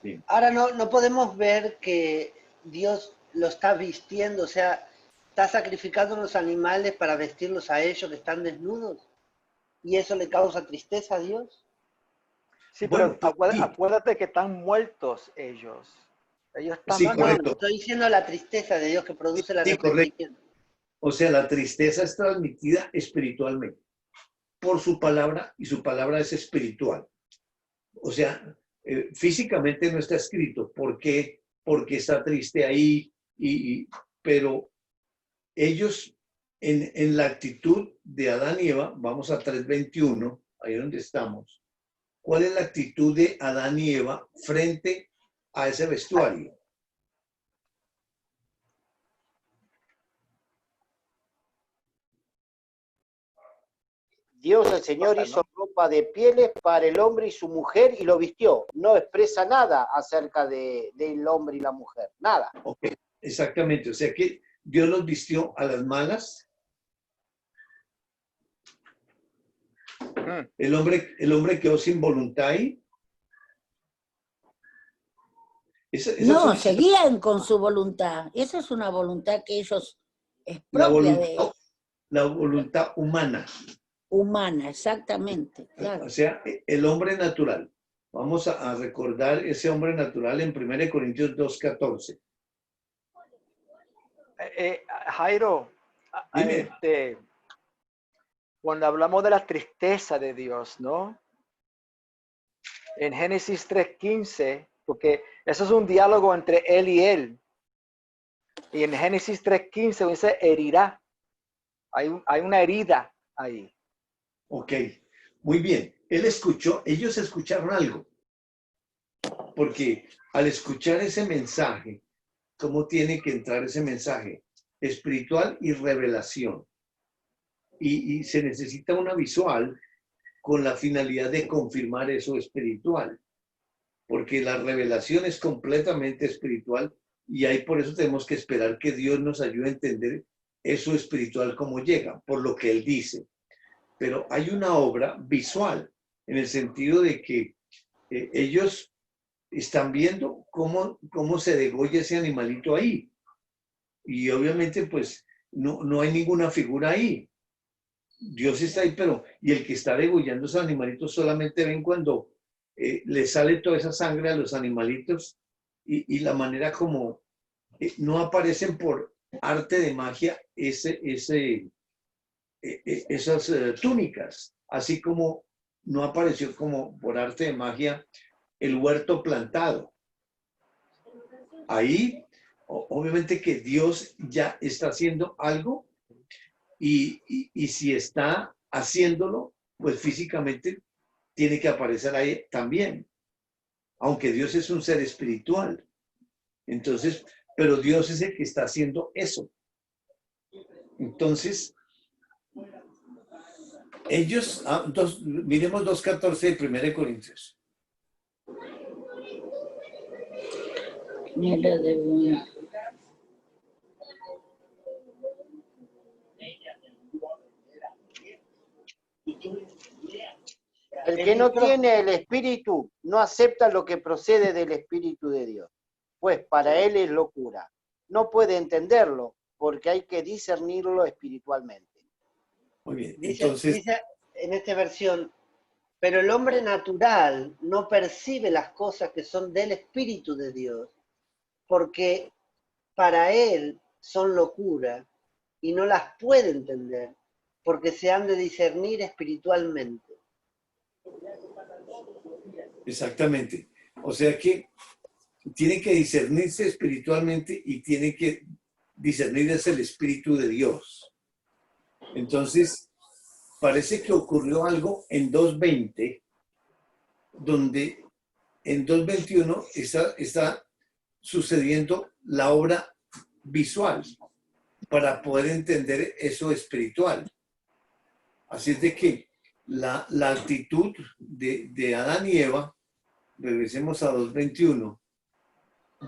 Sí. Ahora no podemos ver que Dios lo está vistiendo, o sea, está sacrificando los animales para vestirlos a ellos que están desnudos, y eso le causa tristeza a Dios. Sí, pero acuérdate que están muertos ellos. Ellos están muertos. Estoy diciendo la tristeza de Dios que produce el arrepentimiento. O sea, la tristeza es transmitida espiritualmente por su palabra y su palabra es espiritual. O sea, físicamente no está escrito por qué está triste ahí, pero ellos en la actitud de Adán y Eva, vamos a 3:21, ahí donde estamos. ¿Cuál es la actitud de Adán y Eva frente a ese vestuario? Dios el Señor hizo ropa de pieles para el hombre y su mujer y lo vistió. No expresa nada acerca del hombre y la mujer, nada. Ok, exactamente. O sea que Dios los vistió a las malas. El hombre quedó sin voluntad ahí. No, seguían con su voluntad. Esa es una voluntad que ellos, es la propia voluntad, de ellos. la voluntad humana. Humana, exactamente, claro. O sea, el hombre natural. Vamos a recordar ese hombre natural en 1 Corintios 2:14. Jairo, Dime. cuando hablamos de la tristeza de Dios, ¿no? En Génesis 3:15, porque eso es un diálogo entre él y él. Y en Génesis 3:15 dice herirá. Hay una herida ahí. Ok, muy bien. Ellos escucharon algo. Porque al escuchar ese mensaje, ¿cómo tiene que entrar ese mensaje? Espiritual y revelación. Y se necesita una visual con la finalidad de confirmar eso espiritual. Porque la revelación es completamente espiritual y ahí por eso tenemos que esperar que Dios nos ayude a entender eso espiritual como llega, por lo que Él dice. Pero hay una obra visual, en el sentido de que ellos están viendo cómo se degolla ese animalito ahí. Y obviamente, pues, no hay ninguna figura ahí. Dios está ahí, pero, y el que está degollando esos animalitos solamente ven cuando le sale toda esa sangre a los animalitos y la manera como no aparecen por arte de magia esas túnicas, así como no apareció como por arte de magia el huerto plantado. Ahí, obviamente que Dios ya está haciendo algo y si está haciéndolo, pues físicamente tiene que aparecer ahí también. Aunque Dios es un ser espiritual. Entonces, pero Dios es el que está haciendo eso. Entonces, ellos, miremos 2:14 de 1 Corintios. Mira, El que no tiene el Espíritu no acepta lo que procede del Espíritu de Dios, pues para él es locura. No puede entenderlo porque hay que discernirlo espiritualmente. Muy bien, Entonces dice en esta versión, pero el hombre natural no percibe las cosas que son del Espíritu de Dios, porque para él son locura y no las puede entender, porque se han de discernir espiritualmente. Exactamente. O sea que tiene que discernirse espiritualmente y tiene que discernirse el Espíritu de Dios. Entonces, parece que ocurrió algo en 2:20, donde en 2:21 está sucediendo la obra visual para poder entender eso espiritual. Así es de que la actitud de Adán y Eva, regresemos a 2:21,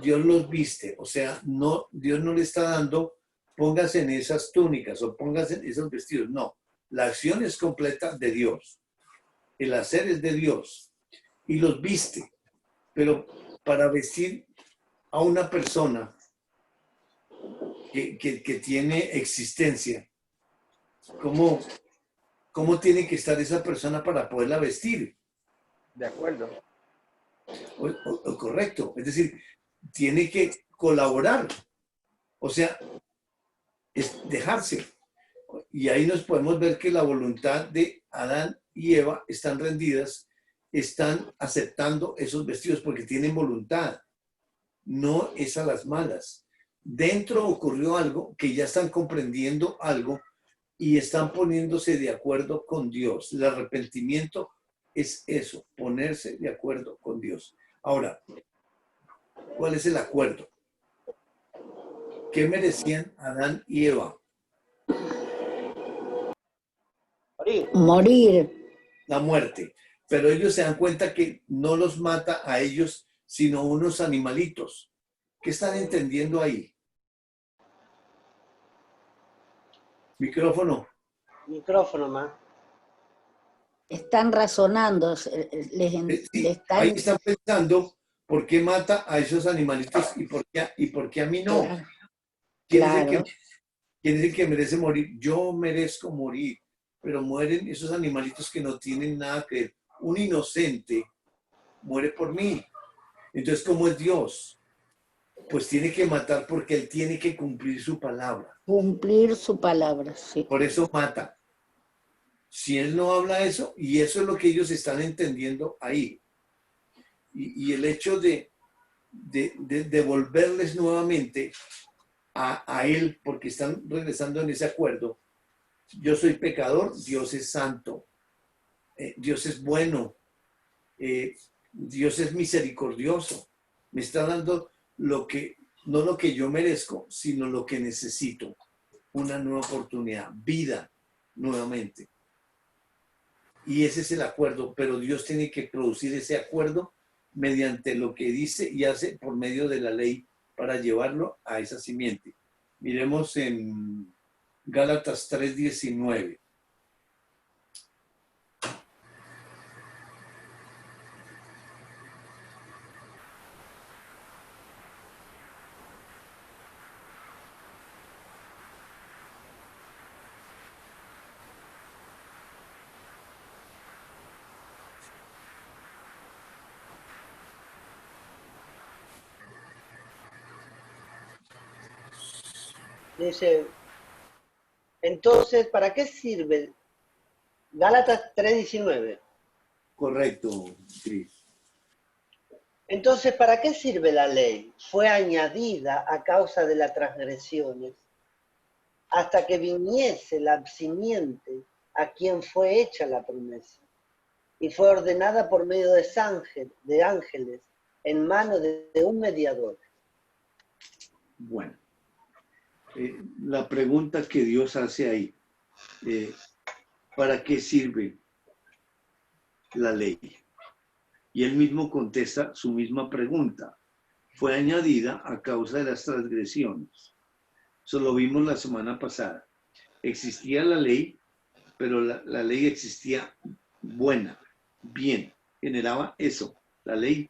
Dios los viste, o sea, no, Dios no le está dando, póngase en esas túnicas o póngase en esos vestidos, no, la acción es completa de Dios, el hacer es de Dios y los viste, pero para vestir a una persona que tiene existencia, ¿cómo tiene que estar esa persona para poderla vestir? De acuerdo. Correcto, es decir, tiene que colaborar, o sea, es dejarse. Y ahí nos podemos ver que la voluntad de Adán y Eva están rendidas, están aceptando esos vestidos porque tienen voluntad, no es a las malas. Dentro ocurrió algo que ya están comprendiendo algo y están poniéndose de acuerdo con Dios. El arrepentimiento es eso, ponerse de acuerdo con Dios. Ahora, ¿cuál es el acuerdo? ¿Qué merecían Adán y Eva? Morir. Morir. la muerte. Pero ellos se dan cuenta que no los mata a ellos, sino unos animalitos. ¿Qué están entendiendo ahí? Micrófono. Micrófono más. Están razonando, Sí, le ahí están... están pensando por qué mata a esos animalitos y por qué a mí no. ¿Quién es el Claro. ¿Quién es el que merece morir? Yo merezco morir, pero mueren esos animalitos que no tienen nada que ver. Un inocente muere por mí. Entonces, ¿cómo es Dios? Pues tiene que matar porque Él tiene que cumplir su palabra. Cumplir su palabra, sí. Por eso mata. Si Él no habla eso, y eso es lo que ellos están entendiendo ahí. Y el hecho de devolverles nuevamente a Él, porque están regresando en ese acuerdo. Yo soy pecador, Dios es santo, Dios es bueno, Dios es misericordioso. Me está dando lo que, no lo que yo merezco, sino lo que necesito. Una nueva oportunidad, vida nuevamente. Y ese es el acuerdo, pero Dios tiene que producir ese acuerdo mediante lo que dice y hace por medio de la ley para llevarlo a esa simiente. Miremos en Gálatas 3:19. Dice, entonces, ¿para qué sirve? Gálatas 3:19. Correcto, Cris. Entonces, ¿para qué sirve la ley? Fue añadida a causa de las transgresiones, hasta que viniese la simiente a quien fue hecha la promesa, y fue ordenada por medio de ángeles en manos de un mediador. Bueno, la pregunta que Dios hace ahí, ¿para qué sirve la ley? Y él mismo contesta su misma pregunta. Fue añadida a causa de las transgresiones. Eso lo vimos la semana pasada. Existía la ley, pero la ley existía buena, bien, generaba eso. La ley,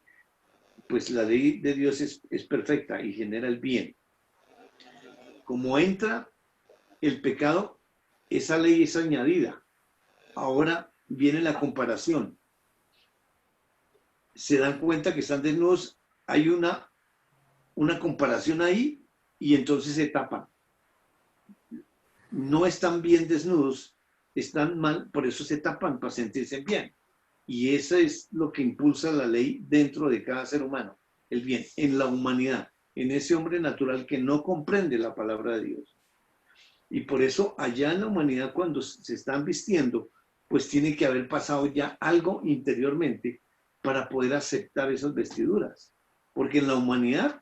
pues la ley de Dios es perfecta y genera el bien. Como entra el pecado, esa ley es añadida. Ahora viene la comparación. Se dan cuenta que están desnudos, hay una comparación ahí y entonces se tapan. No están bien desnudos, están mal, por eso se tapan para sentirse bien. Y eso es lo que impulsa la ley dentro de cada ser humano, el bien, en la humanidad, en ese hombre natural que no comprende la palabra de Dios. Y por eso allá en la humanidad cuando se están vistiendo, pues tiene que haber pasado ya algo interiormente para poder aceptar esas vestiduras. Porque en la humanidad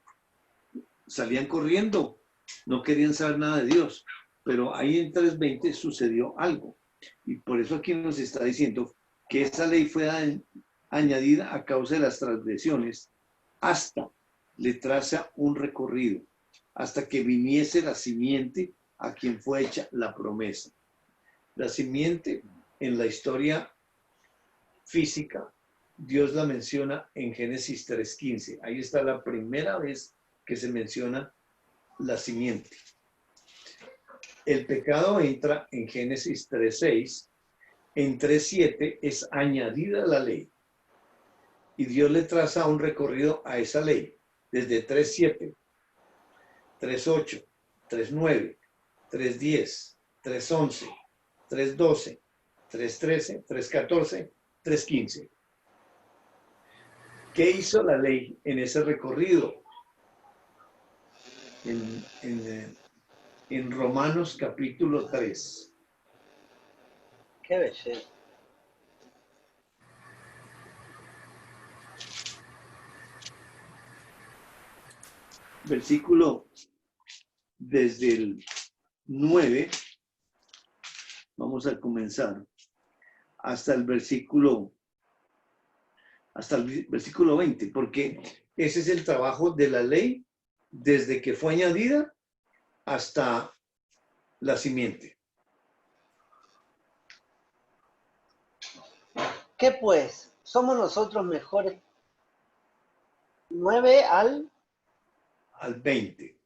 salían corriendo, no querían saber nada de Dios. Pero ahí en 3:20 sucedió algo. Y por eso aquí nos está diciendo que esa ley fue añadida a causa de las transgresiones hasta le traza un recorrido, hasta que viniese la simiente a quien fue hecha la promesa. La simiente en la historia física, Dios la menciona en Génesis 3:15. Ahí está la primera vez que se menciona la simiente. El pecado entra en Génesis 3:6. En 3:7 es añadida la ley. Y Dios le traza un recorrido a esa ley. Desde 3:7, 3:8, 3:9, 3:10, 3:11, 3:12, 3:13, 3:14, 3:15. ¿Qué hizo la ley en ese recorrido? En Romanos capítulo 3. Qué belleza. Versículo desde el 9. Vamos a comenzar. hasta el versículo 20, porque ese es el trabajo de la ley desde que fue añadida hasta la simiente. ¿Qué pues? ¿Somos nosotros mejores? 9 al... Al 20.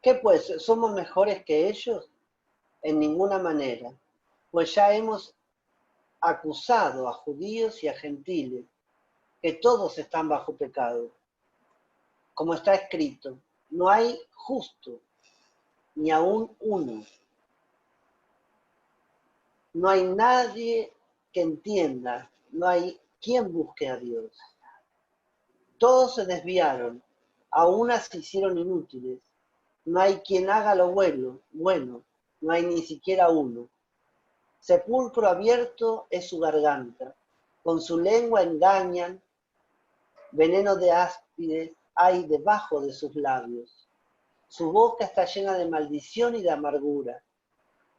¿Qué pues? ¿Somos mejores que ellos? En ninguna manera, pues ya hemos acusado a judíos y a gentiles, que todos están bajo pecado. Como está escrito, no hay justo, ni aún uno. No hay nadie que entienda, no hay quien busque a Dios. Todos se desviaron, a unas se hicieron inútiles. No hay quien haga lo bueno, no hay ni siquiera uno. Sepulcro abierto es su garganta, con su lengua engañan, veneno de áspides hay debajo de sus labios. Su boca está llena de maldición y de amargura.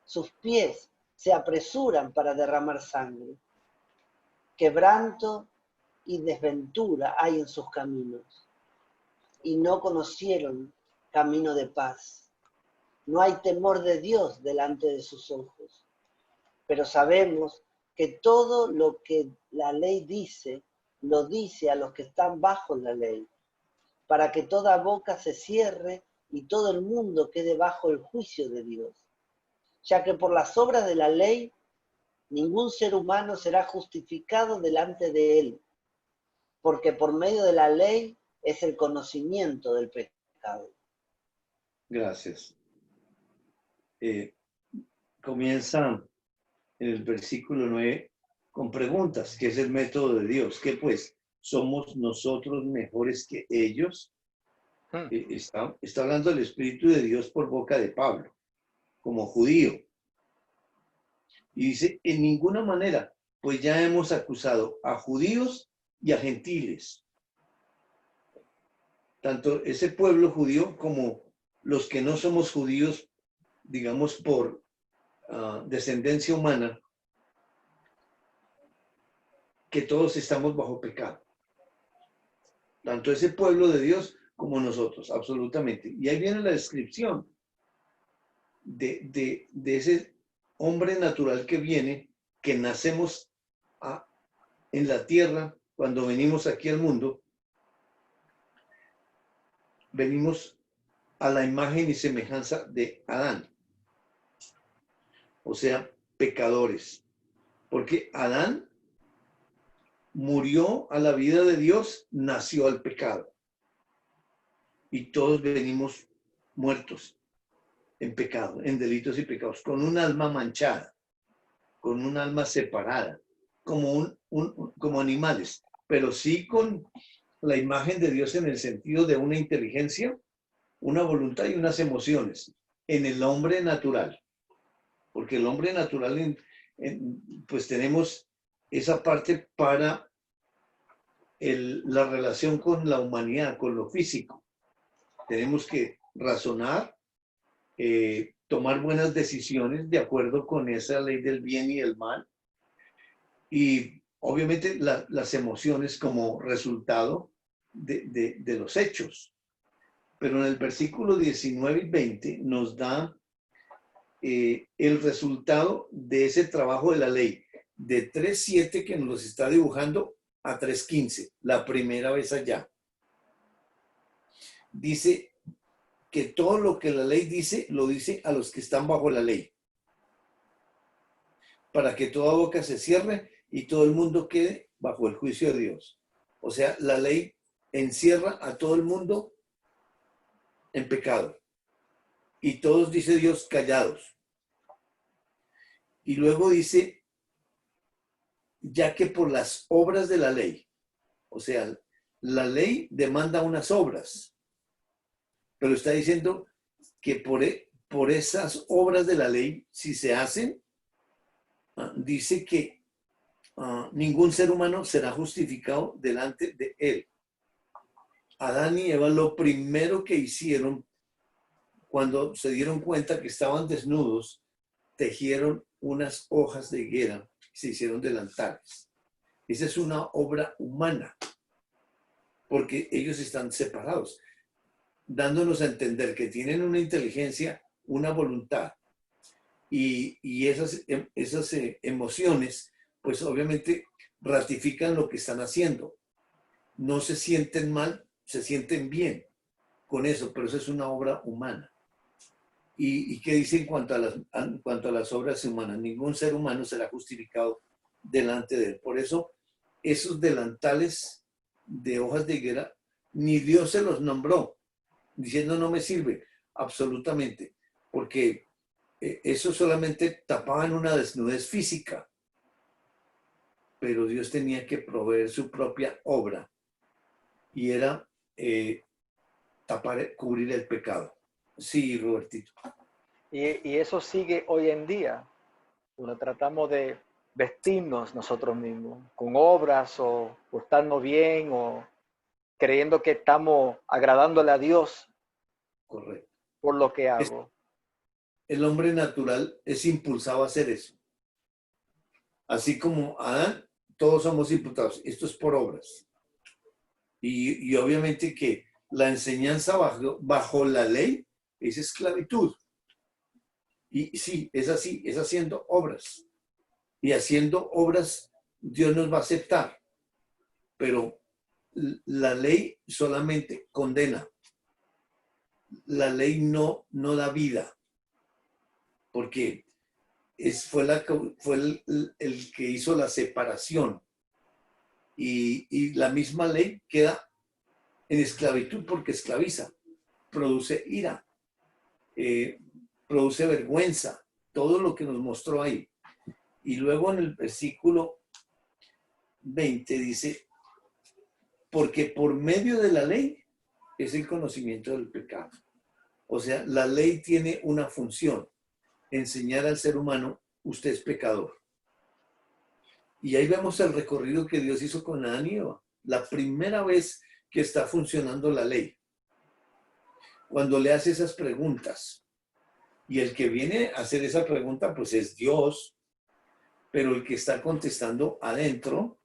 Sus pies se apresuran para derramar sangre. Quebranto y desventura hay en sus caminos, y no conocieron camino de paz. No hay temor de Dios delante de sus ojos. Pero sabemos que todo lo que la ley dice, lo dice a los que están bajo la ley, para que toda boca se cierre y todo el mundo quede bajo el juicio de Dios. Ya que por las obras de la ley, ningún ser humano será justificado delante de él, porque por medio de la ley es el conocimiento del pecado. Gracias. Comienza en el versículo 9 con preguntas, que es el método de Dios. ¿Qué pues? ¿Somos nosotros mejores que ellos? Está hablando el Espíritu de Dios por boca de Pablo, como judío. Y dice, en ninguna manera, pues ya hemos acusado a judíos y a gentiles. Tanto ese pueblo judío como los que no somos judíos, digamos por descendencia humana, que todos estamos bajo pecado. Tanto ese pueblo de Dios como nosotros, absolutamente. Y ahí viene la descripción de ese hombre natural que viene, que nacemos en la tierra, cuando venimos aquí al mundo, venimos a la imagen y semejanza de Adán. O sea, pecadores. Porque Adán murió a la vida de Dios, nació al pecado. Y todos venimos muertos en pecado, en delitos y pecados, con un alma manchada, con un alma separada, como, como animales, pero sí con la imagen de Dios en el sentido de una inteligencia, una voluntad y unas emociones en el hombre natural. Porque el hombre natural, pues tenemos esa parte para la relación con la humanidad, con lo físico. Tenemos que razonar, tomar buenas decisiones de acuerdo con esa ley del bien y el mal. Y obviamente las emociones como resultado de los hechos. Pero en el versículo 19 y 20 nos da el resultado de ese trabajo de la ley, de 3.7 que nos está dibujando a 3.15, la primera vez allá. Dice que todo lo que la ley dice, lo dice a los que están bajo la ley, para que toda boca se cierre y todo el mundo quede bajo el juicio de Dios. O sea, la ley encierra a todo el mundo en pecado. Y todos, dice Dios, callados. Y luego dice, ya que por las obras de la ley, o sea, la ley demanda unas obras, pero está diciendo que por esas obras de la ley, si se hacen, dice que ningún ser humano será justificado delante de él. Adán y Eva lo primero que hicieron cuando se dieron cuenta que estaban desnudos, tejieron unas hojas de higuera, se hicieron delantales. Esa es una obra humana, porque ellos están separados, dándonos a entender que tienen una inteligencia, una voluntad, y esas emociones, pues obviamente ratifican lo que están haciendo. No se sienten mal, se sienten bien con eso, pero eso es una obra humana. ¿Y qué dice en cuanto a las obras humanas? Ningún ser humano será justificado delante de él. Por eso, esos delantales de hojas de higuera, ni Dios se los nombró, diciendo no me sirve, absolutamente, porque eso solamente tapaban una desnudez física, pero Dios tenía que proveer su propia obra, y era cubrir el pecado. Sí, Robertito. Y eso sigue hoy en día. Cuando tratamos de vestirnos nosotros mismos con obras o portarnos bien o creyendo que estamos agradándole a Dios. Correcto. Por lo que hago. El hombre natural es impulsado a hacer eso. Así como Adán, todos somos imputados. Esto es por obras. Y obviamente que la enseñanza bajo la ley es esclavitud. Y sí, es así, es haciendo obras. Y haciendo obras, Dios nos va a aceptar. Pero la ley solamente condena. La ley no da vida. Porque fue el que hizo la separación. Y la misma ley queda en esclavitud porque esclaviza, produce ira, produce vergüenza, todo lo que nos mostró ahí. Y luego en el versículo 20 dice, porque por medio de la ley es el conocimiento del pecado. O sea, la ley tiene una función, enseñar al ser humano, usted es pecador. Y ahí vemos el recorrido que Dios hizo con Adán y Eva. La primera vez que está funcionando la ley. Cuando le hace esas preguntas. Y el que viene a hacer esa pregunta, pues es Dios. Pero el que está contestando adentro,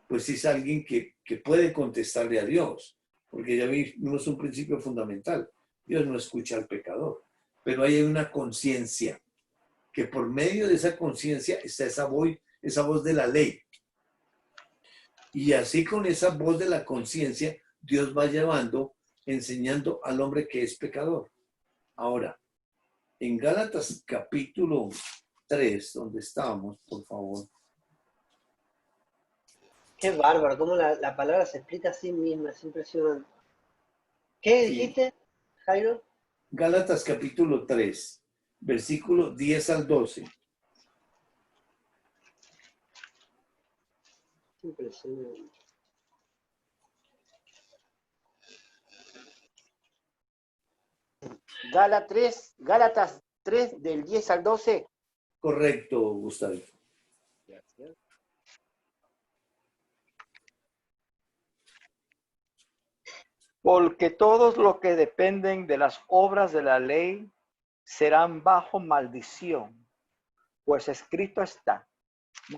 pues es alguien que puede contestarle a Dios. Porque ya vimos un principio fundamental. Dios no escucha al pecador. Pero hay una conciencia. Que por medio de esa conciencia está esa voz de la ley. Y así con esa voz de la conciencia, Dios va llevando, enseñando al hombre que es pecador. Ahora, en Gálatas capítulo 3, donde estábamos, por favor. Qué bárbaro, cómo la palabra se explica a sí misma, es impresionante. ¿Qué dijiste, Jairo? Gálatas capítulo 3, versículo 10 al 12. Impresionante. Gálatas 3 del 10 al 12. Correcto, Gustavo. Gracias. Porque todos los que dependen de las obras de la ley serán bajo maldición, pues escrito está,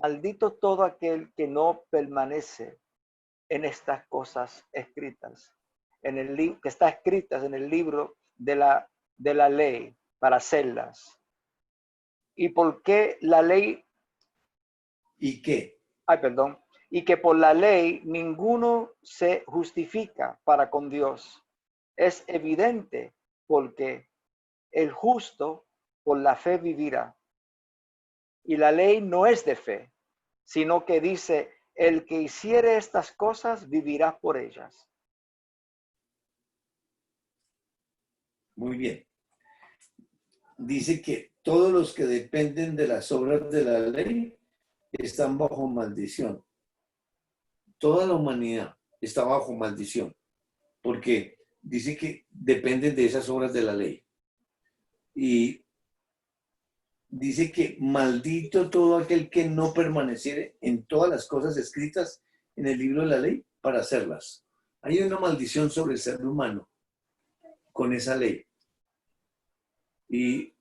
maldito todo aquel que no permanece en estas cosas escritas, que está escritas en el libro de la ley para hacerlas. ¿Y por qué la ley? ¿Y qué? Ay, perdón. Y que por la ley ninguno se justifica para con Dios. Es evidente porque el justo por la fe vivirá. Y la ley no es de fe, sino que dice, el que hiciere estas cosas vivirá por ellas. Muy bien. Dice que todos los que dependen de las obras de la ley están bajo maldición. Toda la humanidad está bajo maldición, porque dice que dependen de esas obras de la ley. Y dice que maldito todo aquel que no permaneciere en todas las cosas escritas en el libro de la ley para hacerlas. Hay una maldición sobre el ser humano con esa ley. Y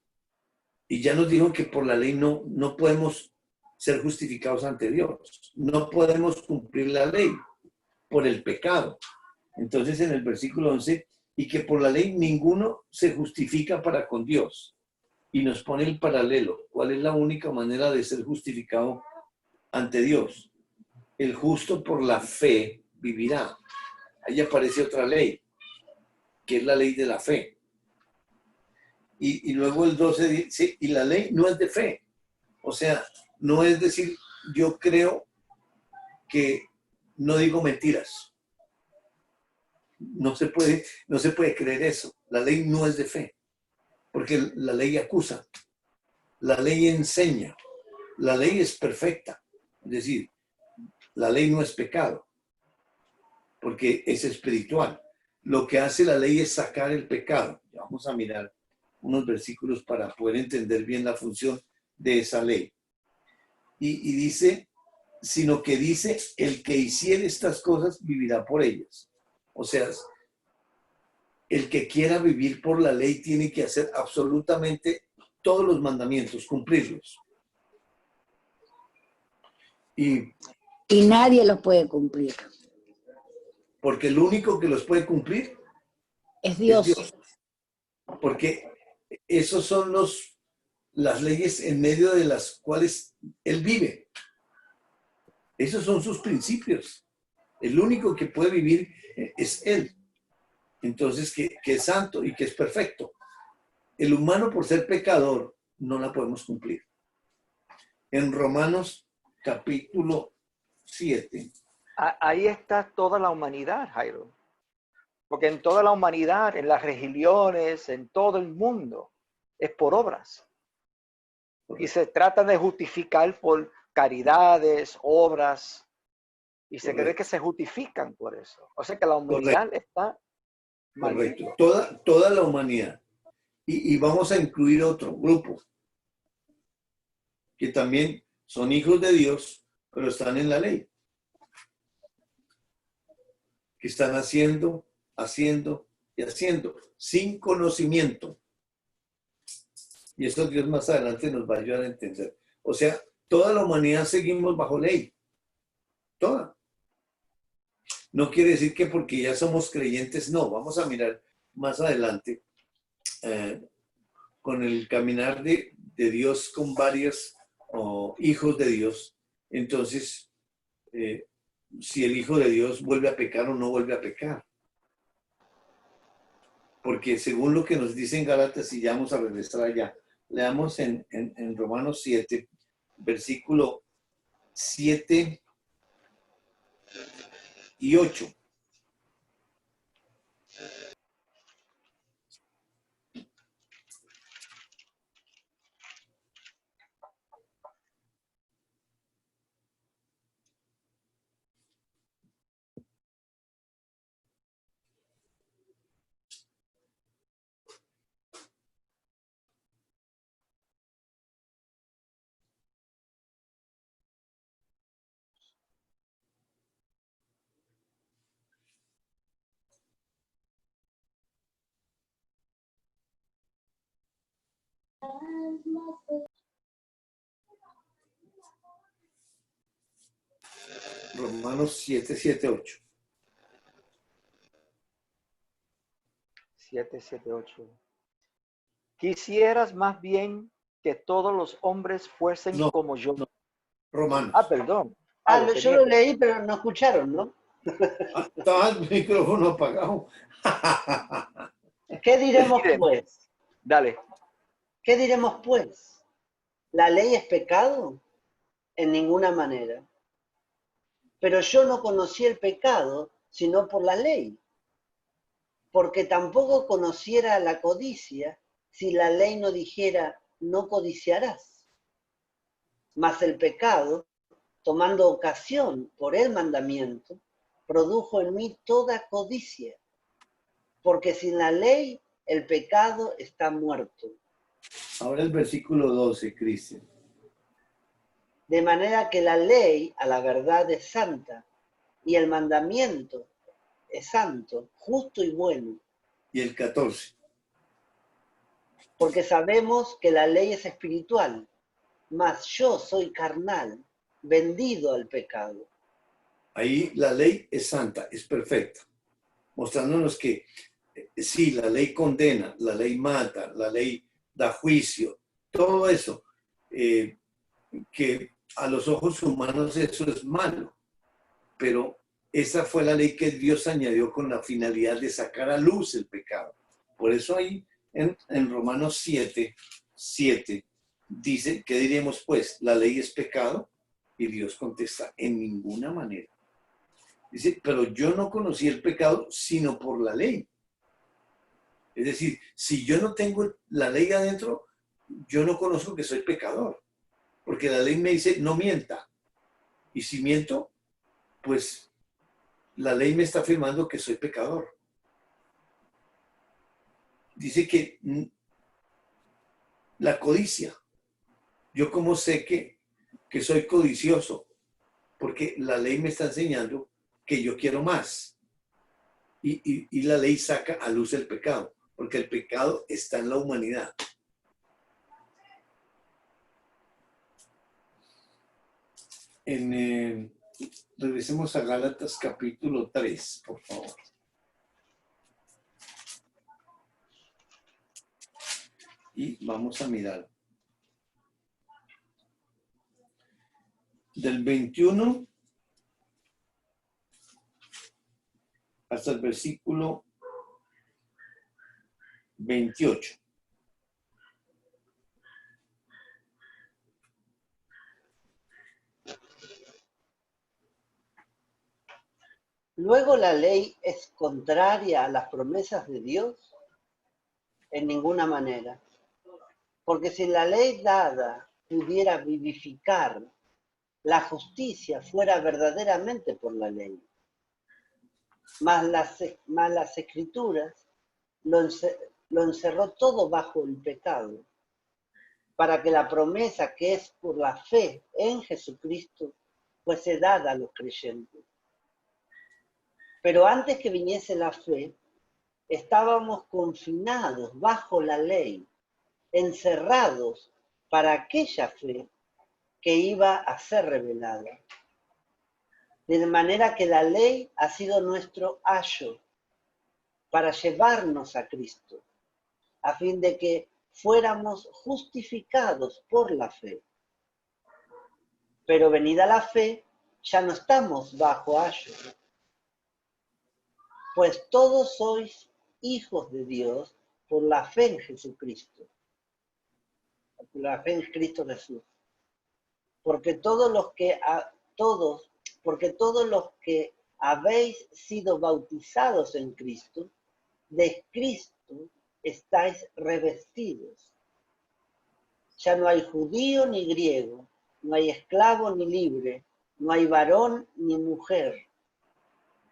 Y ya nos dijo que por la ley no podemos ser justificados ante Dios. No podemos cumplir la ley por el pecado. Entonces en el versículo 11, y que por la ley ninguno se justifica para con Dios. Y nos pone el paralelo. ¿Cuál es la única manera de ser justificado ante Dios? El justo por la fe vivirá. Ahí aparece otra ley, que es la ley de la fe. Y luego el 12 dice, y la ley no es de fe. O sea, no es decir, yo creo que no digo mentiras. No se puede creer eso. La ley no es de fe. Porque la ley acusa. La ley enseña. La ley es perfecta. Es decir, la ley no es pecado. Porque es espiritual. Lo que hace la ley es sacar el pecado. Vamos a mirar unos versículos para poder entender bien la función de esa ley. Y dice, sino que dice, el que hiciere estas cosas vivirá por ellas. O sea, el que quiera vivir por la ley tiene que hacer absolutamente todos los mandamientos, cumplirlos. Y nadie los puede cumplir. Porque el único que los puede cumplir Es Dios. es Dios. Porque esos son las leyes en medio de las cuales Él vive. Esos son sus principios. El único que puede vivir es Él. Entonces, que es santo y que es perfecto. El humano, por ser pecador, no la podemos cumplir. En Romanos capítulo 7. Ahí está toda la humanidad, Jairo. Porque en toda la humanidad, en las religiones, en todo el mundo, es por obras. Y se trata de justificar por caridades, obras, y se cree que se justifican por eso. O sea que la humanidad está correcto. maldita. Toda la humanidad. Y vamos a incluir otro grupo, que también son hijos de Dios, pero están en la ley. Que están haciendo y haciendo, sin conocimiento. Y eso Dios más adelante nos va a ayudar a entender. O sea, toda la humanidad seguimos bajo ley. Toda. No quiere decir que porque ya somos creyentes, no. Vamos a mirar más adelante con el caminar de Dios con varios hijos de Dios. Entonces, si el Hijo de Dios vuelve a pecar o no vuelve a pecar. Porque según lo que nos dice en Gálatas, y ya vamos a regresar allá, leamos en Romanos 7, versículo 7 y 8. Romanos 7, 7, 8. 7, 7, 8. Quisieras más bien que todos los hombres fuesen No, como yo. no. Romanos. Perdón. Yo lo leí, pero no escucharon, ¿no? Estaba el micrófono apagado. ¿Qué diremos pues? Dale. ¿Qué diremos pues? ¿La ley es pecado? En ninguna manera. Pero yo no conocí el pecado, sino por la ley. Porque tampoco conociera la codicia si la ley no dijera, no codiciarás. Mas el pecado, tomando ocasión por el mandamiento, produjo en mí toda codicia. Porque sin la ley, el pecado está muerto. Ahora el versículo 12, Cristian. De manera que la ley, a la verdad, es santa, y el mandamiento es santo, justo y bueno. Y el 14. porque sabemos que la ley es espiritual, mas yo soy carnal, vendido al pecado. Ahí la ley es santa, es perfecta, mostrándonos que sí, la ley condena, la ley mata, la ley da juicio, todo eso, que a los ojos humanos eso es malo, pero esa fue la ley que Dios añadió con la finalidad de sacar a luz el pecado. Por eso ahí en Romanos 7 dice, ¿qué diríamos pues? ¿La ley es pecado? Y Dios contesta, en ninguna manera. Dice, pero yo no conocí el pecado sino por la ley. Es decir, si yo no tengo la ley adentro, yo no conozco que soy pecador. Porque la ley me dice, no mienta. Y si miento, pues la ley me está afirmando que soy pecador. Dice que la codicia. Yo como sé que soy codicioso, porque la ley me está enseñando que yo quiero más. Y la ley saca a luz el pecado, porque el pecado está en la humanidad. Regresemos a Gálatas capítulo 3, por favor. Y vamos a mirar. Del 21 hasta el versículo 28. ¿Luego la ley es contraria a las promesas de Dios? En ninguna manera. Porque si la ley dada pudiera vivificar, la justicia fuera verdaderamente por la ley. Mas las escrituras lo encerró todo bajo el pecado, para que la promesa que es por la fe en Jesucristo fuese dada a los creyentes. Pero antes que viniese la fe, estábamos confinados bajo la ley, encerrados para aquella fe que iba a ser revelada. De manera que la ley ha sido nuestro ayo para llevarnos a Cristo, a fin de que fuéramos justificados por la fe. Pero venida la fe, ya no estamos bajo ayo, pues todos sois hijos de Dios por la fe en Jesucristo, por la fe en Cristo Jesús. Porque todos los que habéis sido bautizados en Cristo, de Cristo estáis revestidos. Ya no hay judío ni griego, no hay esclavo ni libre, no hay varón ni mujer,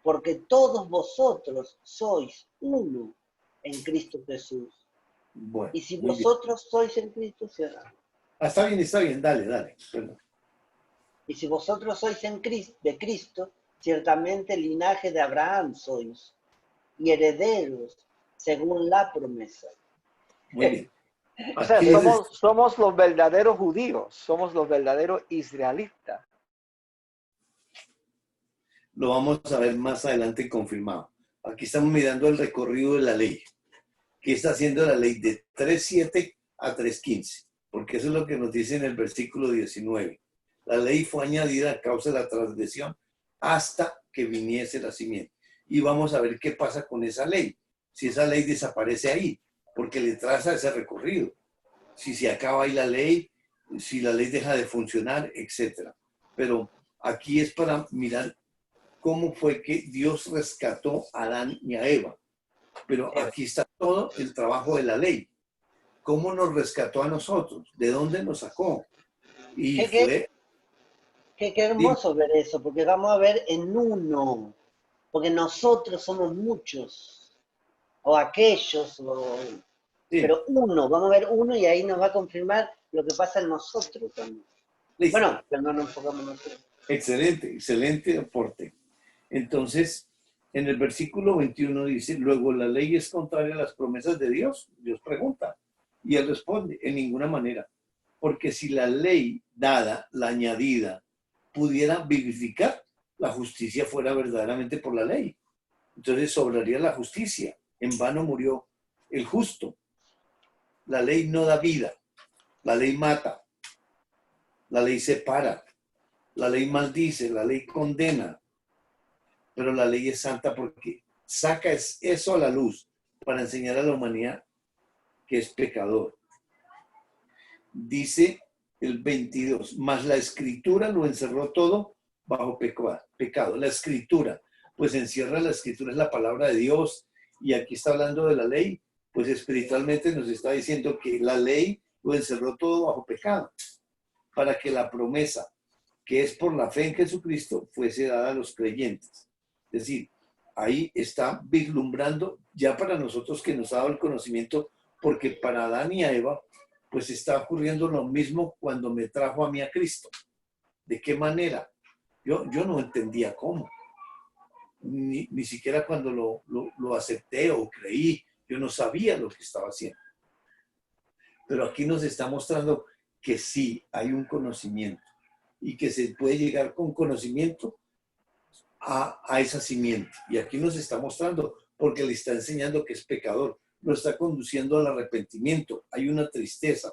porque todos vosotros sois uno en Cristo Jesús. Bueno, y si vosotros sois en Cristo, está bien, dale. Perdón. Y si vosotros sois de Cristo, ciertamente linaje de Abraham sois, y herederos según la promesa. Muy bien. O sea, somos los verdaderos judíos, somos los verdaderos israelitas. Lo vamos a ver más adelante confirmado. Aquí estamos mirando el recorrido de la ley. ¿Qué está haciendo la ley de 3.7 a 3.15? Porque eso es lo que nos dice en el versículo 19. La ley fue añadida a causa de la transgresión hasta que viniese la simiente. Y vamos a ver qué pasa con esa ley. Si esa ley desaparece ahí, porque le traza ese recorrido. Si se acaba ahí la ley, si la ley deja de funcionar, etc. Pero aquí es para mirar cómo fue que Dios rescató a Adán y a Eva. Pero aquí está todo el trabajo de la ley. ¿Cómo nos rescató a nosotros? ¿De dónde nos sacó? Y Qué hermoso ver eso, porque vamos a ver en uno, porque nosotros somos muchos, o aquellos, sí. Pero uno, vamos a ver uno y ahí nos va a confirmar lo que pasa en nosotros también. Listo. Bueno, pero no nos enfocamos en nosotros. Excelente aporte. Entonces, en el versículo 21 dice, luego la ley es contraria a las promesas de Dios. Dios pregunta, Y él responde, en ninguna manera. Porque si la ley dada, la añadida, pudiera vivificar, la justicia fuera verdaderamente por la ley. Entonces sobraría la justicia. En vano murió el justo. La ley no da vida. La ley mata. La ley separa. La ley maldice. La ley condena. Pero la ley es santa porque saca eso a la luz para enseñar a la humanidad que es pecador. Dice el 22, mas la escritura lo encerró todo bajo pecado. La escritura, pues encierra la escritura, es la palabra de Dios, y aquí está hablando de la ley, pues espiritualmente nos está diciendo que la ley lo encerró todo bajo pecado, para que la promesa, que es por la fe en Jesucristo, fuese dada a los creyentes. Es decir, ahí está vislumbrando ya para nosotros que nos ha dado el conocimiento, porque para Adán y a Eva, pues está ocurriendo lo mismo cuando me trajo a mí a Cristo. ¿De qué manera? Yo no entendía cómo. Ni siquiera cuando lo acepté o creí, yo no sabía lo que estaba haciendo. Pero aquí nos está mostrando que sí hay un conocimiento y que se puede llegar con conocimiento a esa simiente. Y aquí nos está mostrando, porque le está enseñando que es pecador, lo está conduciendo al arrepentimiento. Hay una tristeza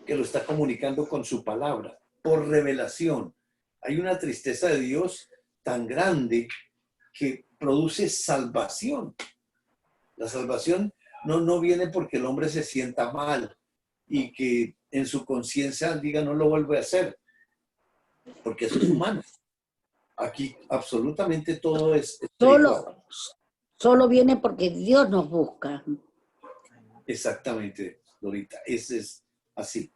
que lo está comunicando con su palabra, por revelación. Hay una tristeza de Dios tan grande que produce salvación. La salvación no viene porque el hombre se sienta mal y que en su conciencia diga no lo vuelve a hacer, porque eso es humano. Aquí absolutamente todo es espiritual. Solo viene porque Dios nos busca. Exactamente, Dorita, ese es así.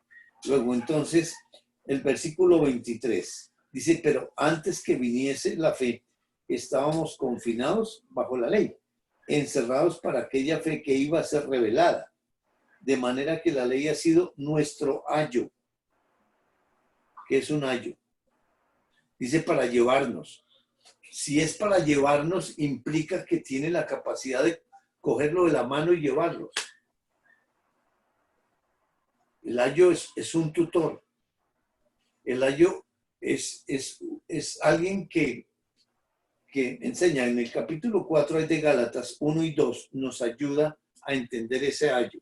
Luego entonces, el versículo 23 dice, pero antes que viniese la fe, estábamos confinados bajo la ley, encerrados para aquella fe que iba a ser revelada, de manera que la ley ha sido nuestro ayo. ¿Qué es un ayo? Dice para llevarnos. Si es para llevarnos, implica que tiene la capacidad de cogerlo de la mano y llevarlos. El ayo es un tutor. El ayo es alguien que enseña. En el capítulo 4 de Gálatas 1 y 2 nos ayuda a entender ese ayo.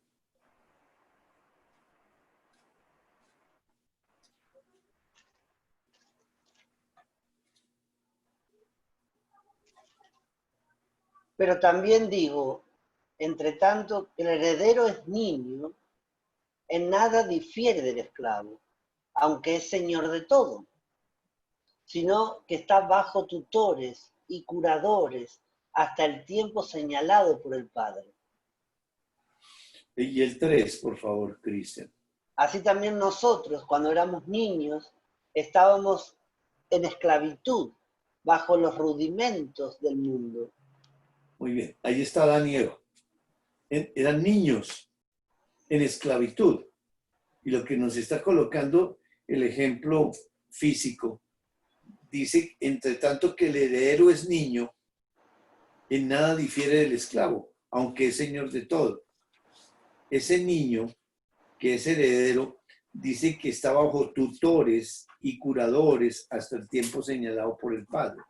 Pero también digo, entre tanto, que el heredero es niño, en nada difiere del esclavo, aunque es señor de todo, sino que está bajo tutores y curadores hasta el tiempo señalado por el Padre. Y el 3, por favor, Cristian. Así también nosotros, cuando éramos niños, estábamos en esclavitud, bajo los rudimentos del mundo. Muy bien, ahí está Adán y Eva. Eran niños en esclavitud. Y lo que nos está colocando el ejemplo físico, dice, entre tanto que el heredero es niño, en nada difiere del esclavo, aunque es señor de todo. Ese niño, que es heredero, dice que está bajo tutores y curadores hasta el tiempo señalado por el padre.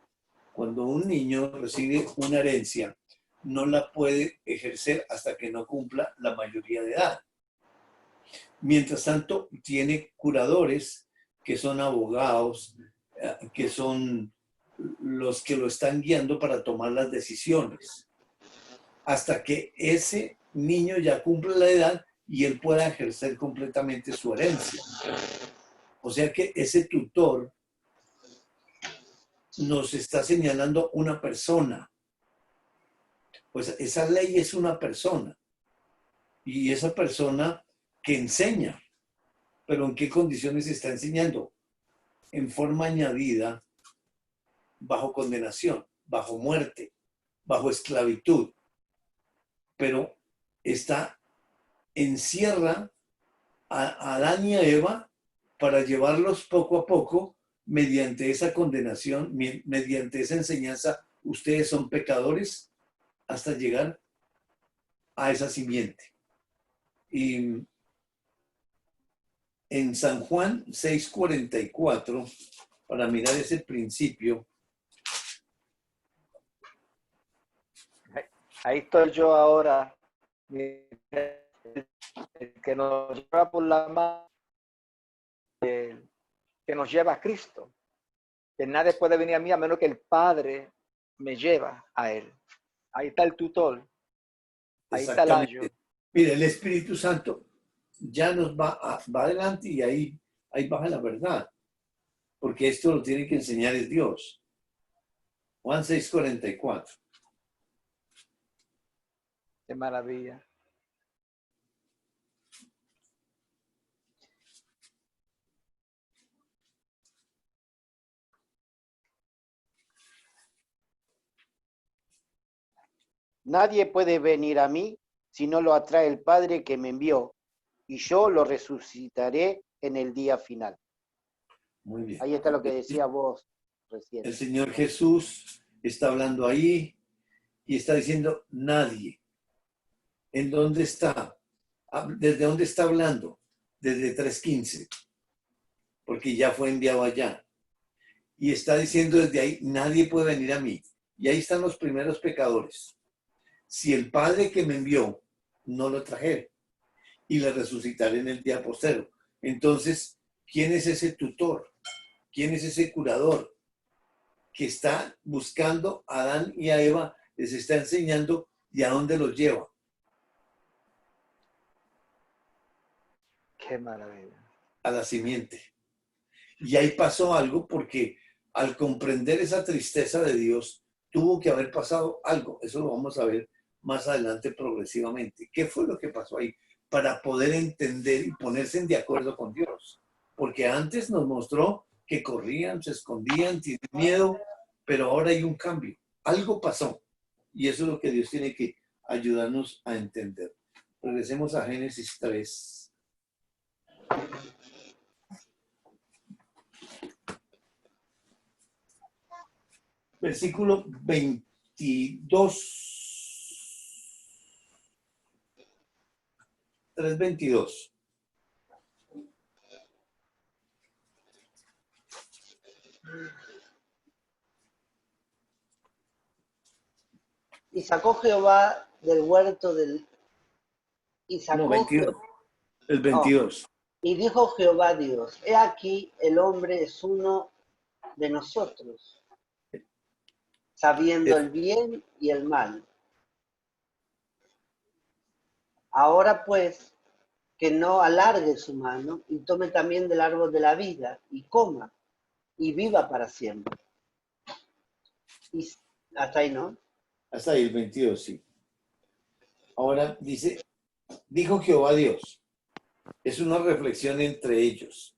Cuando un niño recibe una herencia, no la puede ejercer hasta que no cumpla la mayoría de edad. Mientras tanto, tiene curadores que son abogados, que son los que lo están guiando para tomar las decisiones, hasta que ese niño ya cumpla la edad y él pueda ejercer completamente su herencia. O sea que ese tutor nos está señalando una persona. Pues esa ley es una persona. Y esa persona que enseña. ¿Pero en qué condiciones está enseñando? En forma añadida, bajo condenación, bajo muerte, bajo esclavitud. Pero encierra a Adán y a Eva para llevarlos poco a poco mediante esa condenación, mediante esa enseñanza. Ustedes son pecadores hasta llegar a esa simiente. Y en San Juan 6:44, para mirar ese principio, Ahí estoy yo ahora, el que nos lleva por la mano, que nos lleva a Cristo. Que nadie puede venir a mí a menos que el Padre me lleva a Él. Ahí está el tutor. Ahí está el ayo. mire, el Espíritu Santo ya nos va adelante y ahí baja la verdad. Porque esto lo tiene que enseñar es Dios. Juan 6:44. Qué maravilla. Nadie puede venir a mí si no lo atrae el Padre que me envió, y yo lo resucitaré en el día final. Muy bien. Ahí está lo que decía vos recién. El Señor Jesús está hablando ahí y está diciendo nadie. ¿En dónde está? ¿Desde dónde está hablando? Desde 3:15, porque ya fue enviado allá. Y está diciendo desde ahí, nadie puede venir a mí. Y ahí están los primeros pecadores. Si el Padre que me envió no lo trajera y le resucitaré en el día postero. Entonces, ¿quién es ese tutor? ¿Quién es ese curador que está buscando a Adán y a Eva? Les está enseñando y a dónde los lleva. Qué maravilla. A la simiente. Y ahí pasó algo porque al comprender esa tristeza de Dios, tuvo que haber pasado algo. Eso lo vamos a ver más adelante progresivamente. ¿Qué fue lo que pasó ahí? Para poder entender y ponerse de acuerdo con Dios. Porque antes nos mostró que corrían, se escondían, tienen miedo, pero ahora hay un cambio. Algo pasó. Y eso es lo que Dios tiene que ayudarnos a entender. Regresemos a Génesis 3. Versículo 22. 3:22. Y sacó Jehová del huerto del... Y sacó No, 22. El 22. Y dijo Jehová Dios, he aquí el hombre es uno de nosotros, sabiendo el bien y el mal. Ahora pues, que no alargue su mano y tome también del árbol de la vida y coma y viva para siempre. Y hasta ahí, ¿no? Hasta ahí el 22, sí. Ahora dice, dijo Jehová Dios. Es una reflexión entre ellos.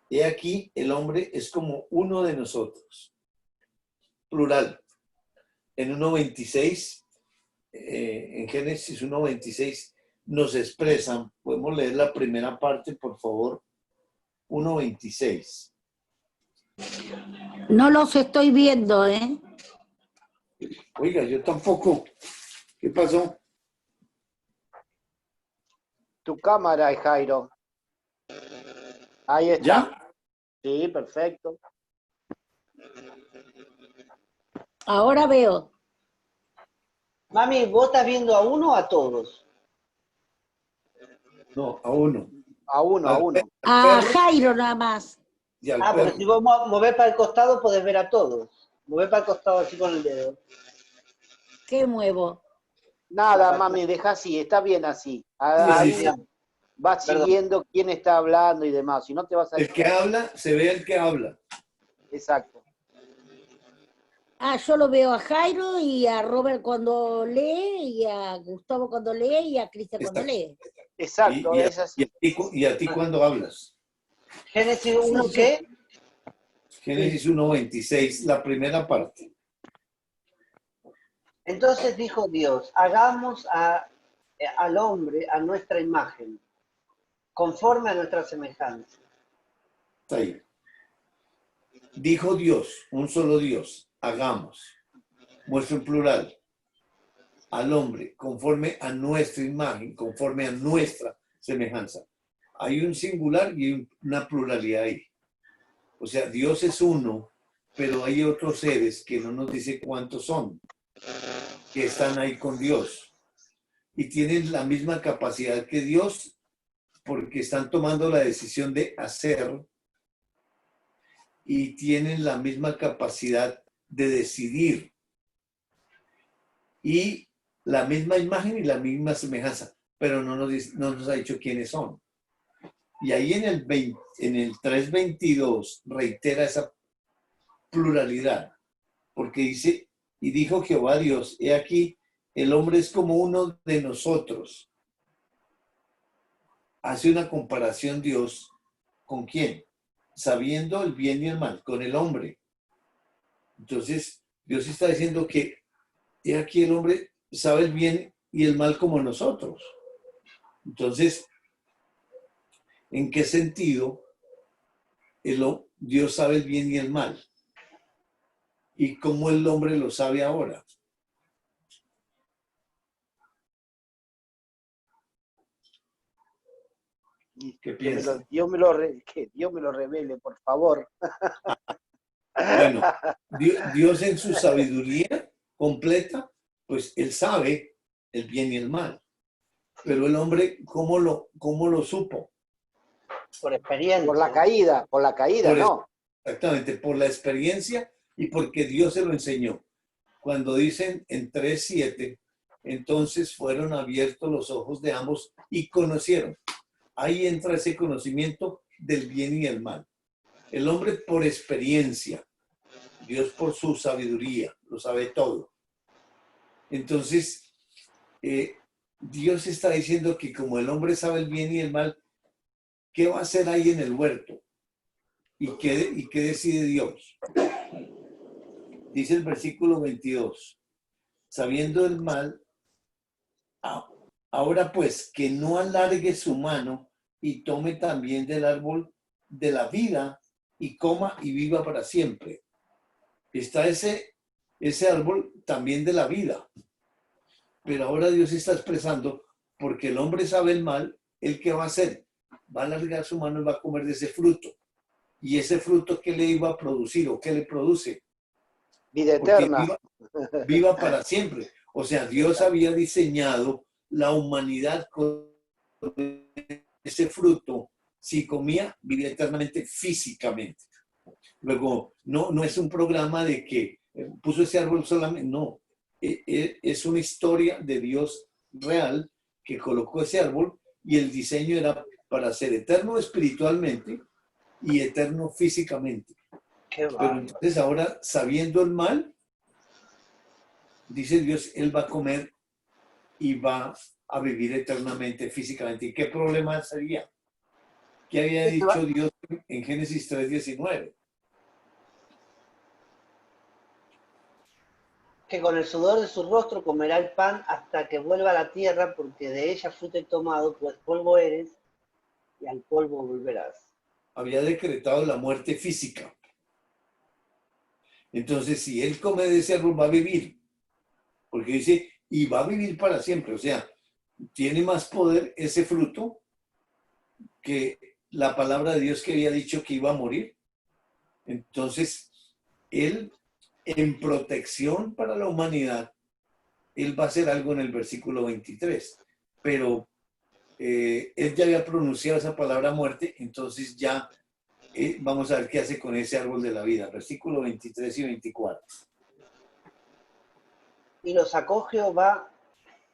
He aquí, el hombre es como uno de nosotros. Plural. En 1:26, en Génesis 1:26, nos expresan, podemos leer la primera parte, por favor. 1:26. No los estoy viendo, ¿eh? Oiga, yo tampoco. ¿Qué pasó? Tu cámara, Jairo. Ahí está. ¿Ya? Sí, perfecto. Ahora veo. Mami, ¿vos estás viendo a uno o a todos? No, a uno. A uno, a uno. A Jairo nada más. Y al Porque perro. si vos movés para el costado, podés ver a todos. Movés para el costado así con el dedo. ¿Qué muevo? Nada, mami, deja así, está bien así. Sí, Ahí sí. vas Perdón. siguiendo quién está hablando y demás. Si no te vas a... El que habla, se ve el que habla. Exacto. Ah, yo lo veo a Jairo y a Robert cuando lee, y a Gustavo cuando lee, y a Cristian cuando Exacto. lee. Exacto, es así. Y a ti cuando hablas. Génesis 1, ¿qué? Génesis 1:26, la primera parte. Entonces dijo Dios, hagamos al hombre a nuestra imagen, conforme a nuestra semejanza. Está ahí. Dijo Dios, un solo Dios, hagamos. Muestra en plural. al hombre conforme a nuestra imagen, conforme a nuestra semejanza. Hay un singular y una pluralidad ahí. O sea, Dios es uno, pero hay otros seres que no nos dice cuántos son, que están ahí con Dios y tienen la misma capacidad que Dios porque están tomando la decisión de hacer y tienen la misma capacidad de decidir y la misma imagen y la misma semejanza, pero no nos ha dicho quiénes son. Y ahí en el 3:22 reitera esa pluralidad, porque dice, y dijo Jehová Dios, he aquí, el hombre es como uno de nosotros. Hace una comparación Dios, ¿con quién? Sabiendo el bien y el mal, con el hombre. Entonces, Dios está diciendo que he aquí el hombre sabe el bien y el mal como nosotros. Entonces, ¿en qué sentido Dios sabe el bien y el mal? ¿Y cómo el hombre lo sabe ahora? ¿Qué piensa? Que Dios me lo revele, por favor. Bueno, Dios en su sabiduría completa, pues él sabe el bien y el mal. Pero el hombre, ¿cómo lo supo? Por experiencia. Por la caída, ¿no? Exactamente, por la experiencia y porque Dios se lo enseñó. Cuando dicen en 3:7, entonces fueron abiertos los ojos de ambos y conocieron. Ahí entra ese conocimiento del bien y el mal. El hombre por experiencia, Dios por su sabiduría, lo sabe todo. Entonces, Dios está diciendo que como el hombre sabe el bien y el mal, ¿qué va a hacer ahí en el huerto? ¿Y qué decide Dios? Dice el versículo 22, sabiendo el mal, ahora pues que no alargue su mano y tome también del árbol de la vida y coma y viva para siempre. Está ese árbol también de la vida. Pero ahora Dios está expresando, porque el hombre sabe el mal, ¿el qué va a hacer? Va a alargar su mano y va a comer de ese fruto. ¿Y ese fruto qué le iba a producir o qué le produce? Vida eterna. Viva para siempre. O sea, Dios había diseñado la humanidad con ese fruto. Si comía, vivía eternamente físicamente. Luego, no es un programa de que puso ese árbol solamente, no. Es una historia de Dios real que colocó ese árbol y el diseño era para ser eterno espiritualmente y eterno físicamente. Pero entonces ahora, sabiendo el mal, dice Dios, Él va a comer y va a vivir eternamente físicamente. ¿Y qué problema sería? ¿Qué había dicho Dios en Génesis 3:19? Que con el sudor de su rostro comerá el pan hasta que vuelva a la tierra, porque de ella fuiste tomado, pues polvo eres y al polvo volverás. Había decretado la muerte física. Entonces, si él come de ese árbol, va a vivir. Porque dice, y va a vivir para siempre. O sea, tiene más poder ese fruto que la palabra de Dios que había dicho que iba a morir. Entonces, él, en protección para la humanidad, él va a hacer algo en el versículo 23. Pero él ya había pronunciado esa palabra muerte, entonces ya vamos a ver qué hace con ese árbol de la vida. Versículo 23 y 24. Y lo sacó Jehová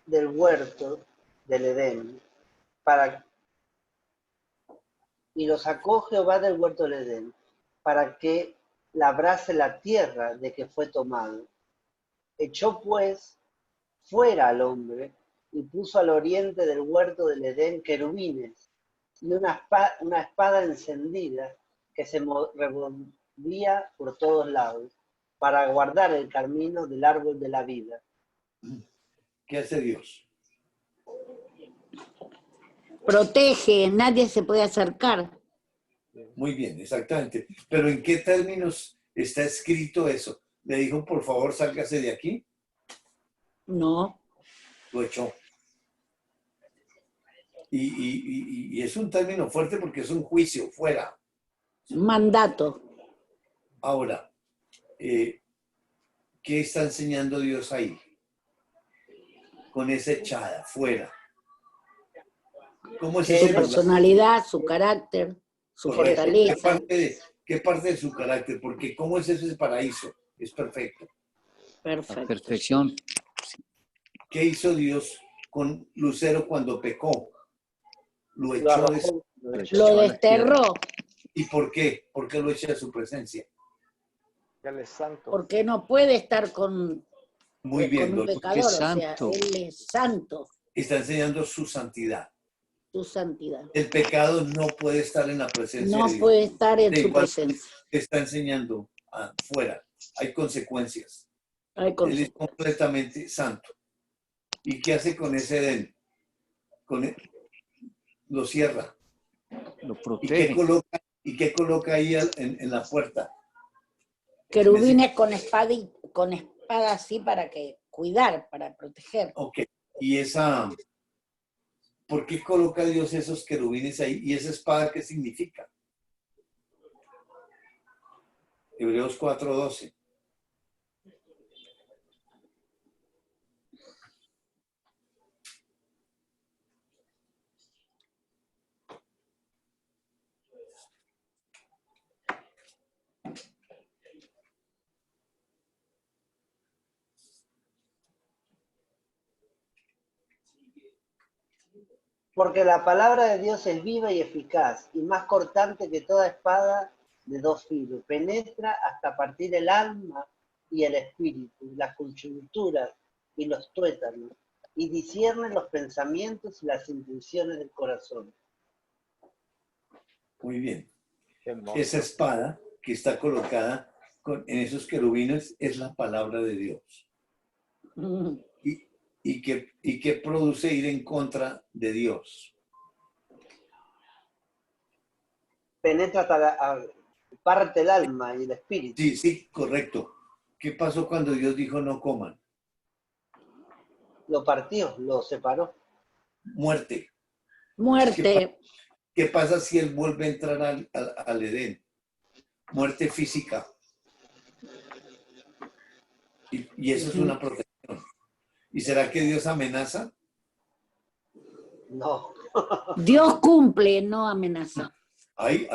del huerto del Edén, para que labrase la tierra de que fue tomado. Echó pues fuera al hombre y puso al oriente del huerto del Edén querubines y una espada encendida que se revolvía por todos lados para guardar el camino del árbol de la vida. ¿Qué hace Dios? Protege, nadie se puede acercar. Muy bien, exactamente. Pero ¿en qué términos está escrito eso? ¿Le dijo, por favor, sálgase de aquí? No. lo echó. Y es un término fuerte porque es un juicio, fuera. Mandato. Ahora, ¿qué está enseñando Dios ahí? Con esa echada, fuera. ¿Cómo es Su ese lugar? personalidad, su carácter, su Correcto. fortaleza. ¿Qué parte de su carácter? Porque ¿cómo es ese paraíso? Es perfecto. La Perfecto. perfección. ¿Qué hizo Dios con Lucero cuando pecó? Lo Lo echó de arrojó. Lo desterró ¿Y por qué? ¿Por qué lo echa de su presencia? Él es santo. porque no puede estar con Muy bien, un lo pecador, o sea, santo. él es santo, está enseñando su santidad. su santidad. El pecado no puede estar en la presencia No de Dios. puede estar en De su igual presencia. está enseñando afuera. Hay consecuencias. Hay Él es consecuencias. completamente santo. ¿Y qué hace con ese Edén? Lo cierra. Lo ¿Y qué protege. coloca ahí en la puerta? Querubines con espada así para que cuidar, para proteger. Ok. Y esa, ¿por qué coloca Dios esos querubines ahí? ¿Y esa espada qué significa? Hebreos 4:12. Porque la palabra de Dios es viva y eficaz, y más cortante que toda espada de dos filos. Penetra hasta partir el alma y el espíritu, las coyunturas y los tuétanos, y discierne los pensamientos y las intenciones del corazón. Muy bien. Qué hermoso. Esa espada que está colocada en esos querubines es la palabra de Dios. Mm. ¿Y qué produce ir en contra de Dios? Penetra hasta parte el alma y el espíritu. Sí, sí, correcto. ¿Qué pasó cuando Dios dijo no coman? Lo partió, lo separó. Muerte. Muerte. ¿Qué pasa si él vuelve a entrar al Edén? Muerte física. Y eso es una protección. ¿Y será que Dios amenaza? No. Dios cumple, no amenaza. Ahí,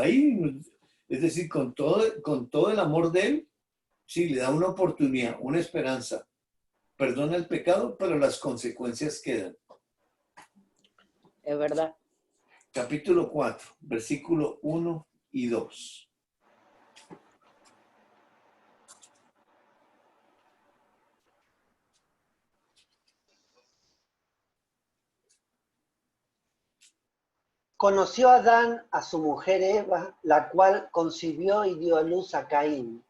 es decir, con todo el amor de él, sí, le da una oportunidad, una esperanza. Perdona el pecado, pero las consecuencias quedan. Es verdad. Capítulo 4, versículo 1 y 2. Conoció Adán a su mujer Eva, la cual concibió y dio a luz a Caín,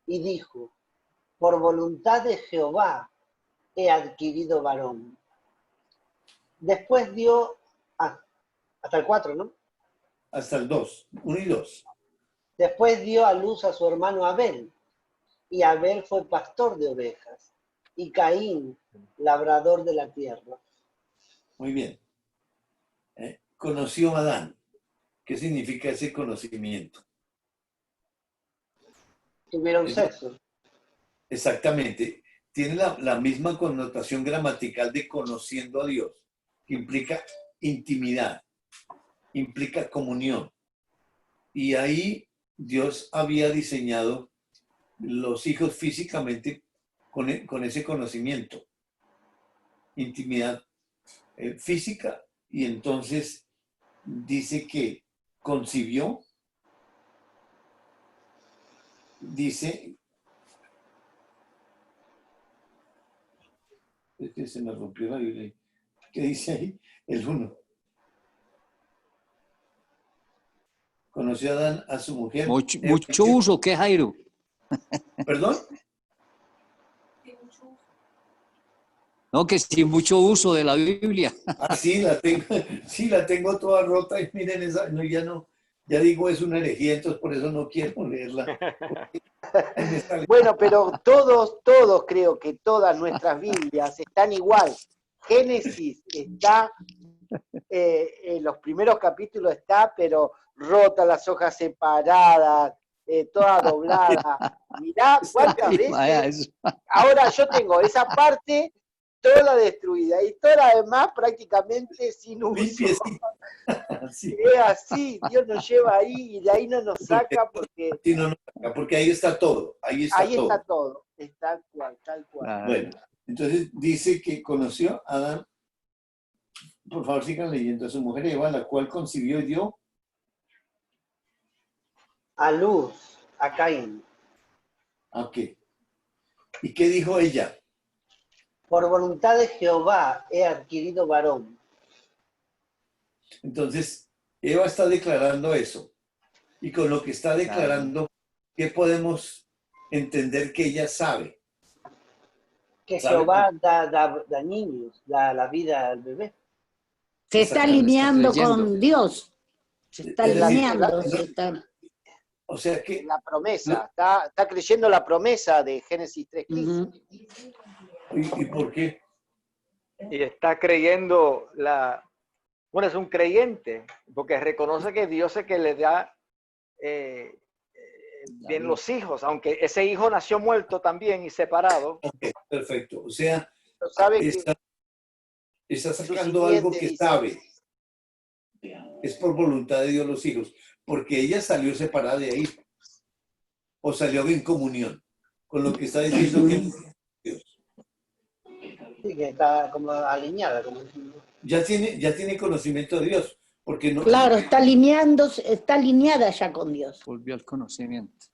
y dijo, por voluntad de Jehová he adquirido varón. Después dio, hasta el 4, ¿no? Hasta el 2, 1 y 2. Después dio a luz a su hermano Abel, y Abel fue pastor de ovejas, y Caín, labrador de la tierra. Muy bien. Conoció a Adán. ¿Qué significa ese conocimiento? Tuvieron sexo. Exactamente. Tiene la misma connotación gramatical de conociendo a Dios, que implica intimidad, implica comunión. Y ahí Dios había diseñado los hijos físicamente con ese conocimiento, intimidad física, y entonces dice que concibió, dice, es que se me rompió la Biblia, ¿qué dice ahí? El 1. Conoció a Adán a su mujer. Mucho uso, ¿qué, Jairo? ¿Perdón? No, que sí, mucho uso de la Biblia. Ah, sí, la tengo toda rota y miren esa, no, ya digo, es una herejía, entonces por eso no quiero leerla. Bueno, pero todos creo que todas nuestras Biblias están igual. Génesis está, en los primeros capítulos está, pero rota, las hojas separadas, toda doblada. Mirá cuántas Sí, vaya, veces. eso. Ahora yo tengo esa parte toda destruida y toda la demás prácticamente sin uso. Limpiecita. Sí, Es así, Dios nos lleva ahí y de ahí no nos saca porque sí, no, no, porque ahí está todo, ahí está ahí todo. está todo. Es tal cual, tal cual. Claro. Bueno, entonces dice que conoció a Adán. Por favor, sigan leyendo. A su mujer Eva, la cual concibió y dio. A luz, a Caín. Ok. ¿Y qué dijo ella? Por voluntad de Jehová he adquirido varón. Entonces, Eva está declarando eso. Y con lo que está declarando, ¿qué podemos entender que ella sabe? Que ¿Sabe? Jehová da niños, da la vida al bebé. Se está Exactamente, alineando está creyendo. con Dios. Se está Es decir, alineando. no- Se está... o sea que La promesa, está creyendo la promesa de Génesis 3:15. Ujú. ¿Y por qué? Y está creyendo bueno, es un creyente, porque reconoce que Dios es el que le da bien los hijos, aunque ese hijo nació muerto también y separado. Ok, perfecto. O sea, Pero sabe que está su sacando algo simiente que dice, sabe. Es por voluntad de Dios los hijos. Porque ella salió separada de ahí. O salió en comunión. Con lo que está diciendo que Dios. Sí, que está como alineada. Como... Ya tiene conocimiento de Dios. Porque no, Claro, está alineada ya con Dios. Volvió al conocimiento.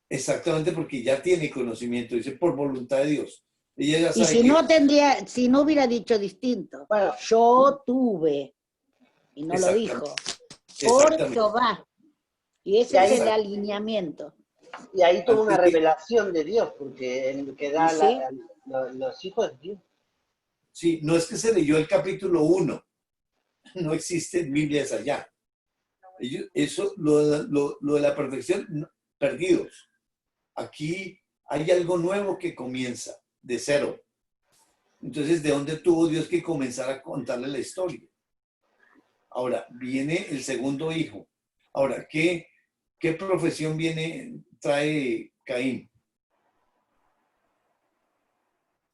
exactamente porque ya tiene conocimiento. Dice por voluntad de Dios. Ella ya Y sabe si no hubiera dicho distinto, Bueno, yo tuve, y no lo dijo, por Exactamente. Jehová. Y ese es el alineamiento. y ahí tuvo una Antes de- revelación de Dios, porque el que da ¿Y sí? los hijos es Dios. Sí, no es que se leyó el capítulo 1. No existen Biblias allá. Eso, lo de la perfección, perdidos. Aquí hay algo nuevo que comienza de cero. Entonces, ¿de dónde tuvo Dios que comenzar a contarle la historia? Ahora, viene el segundo hijo. Ahora, ¿qué profesión trae Caín?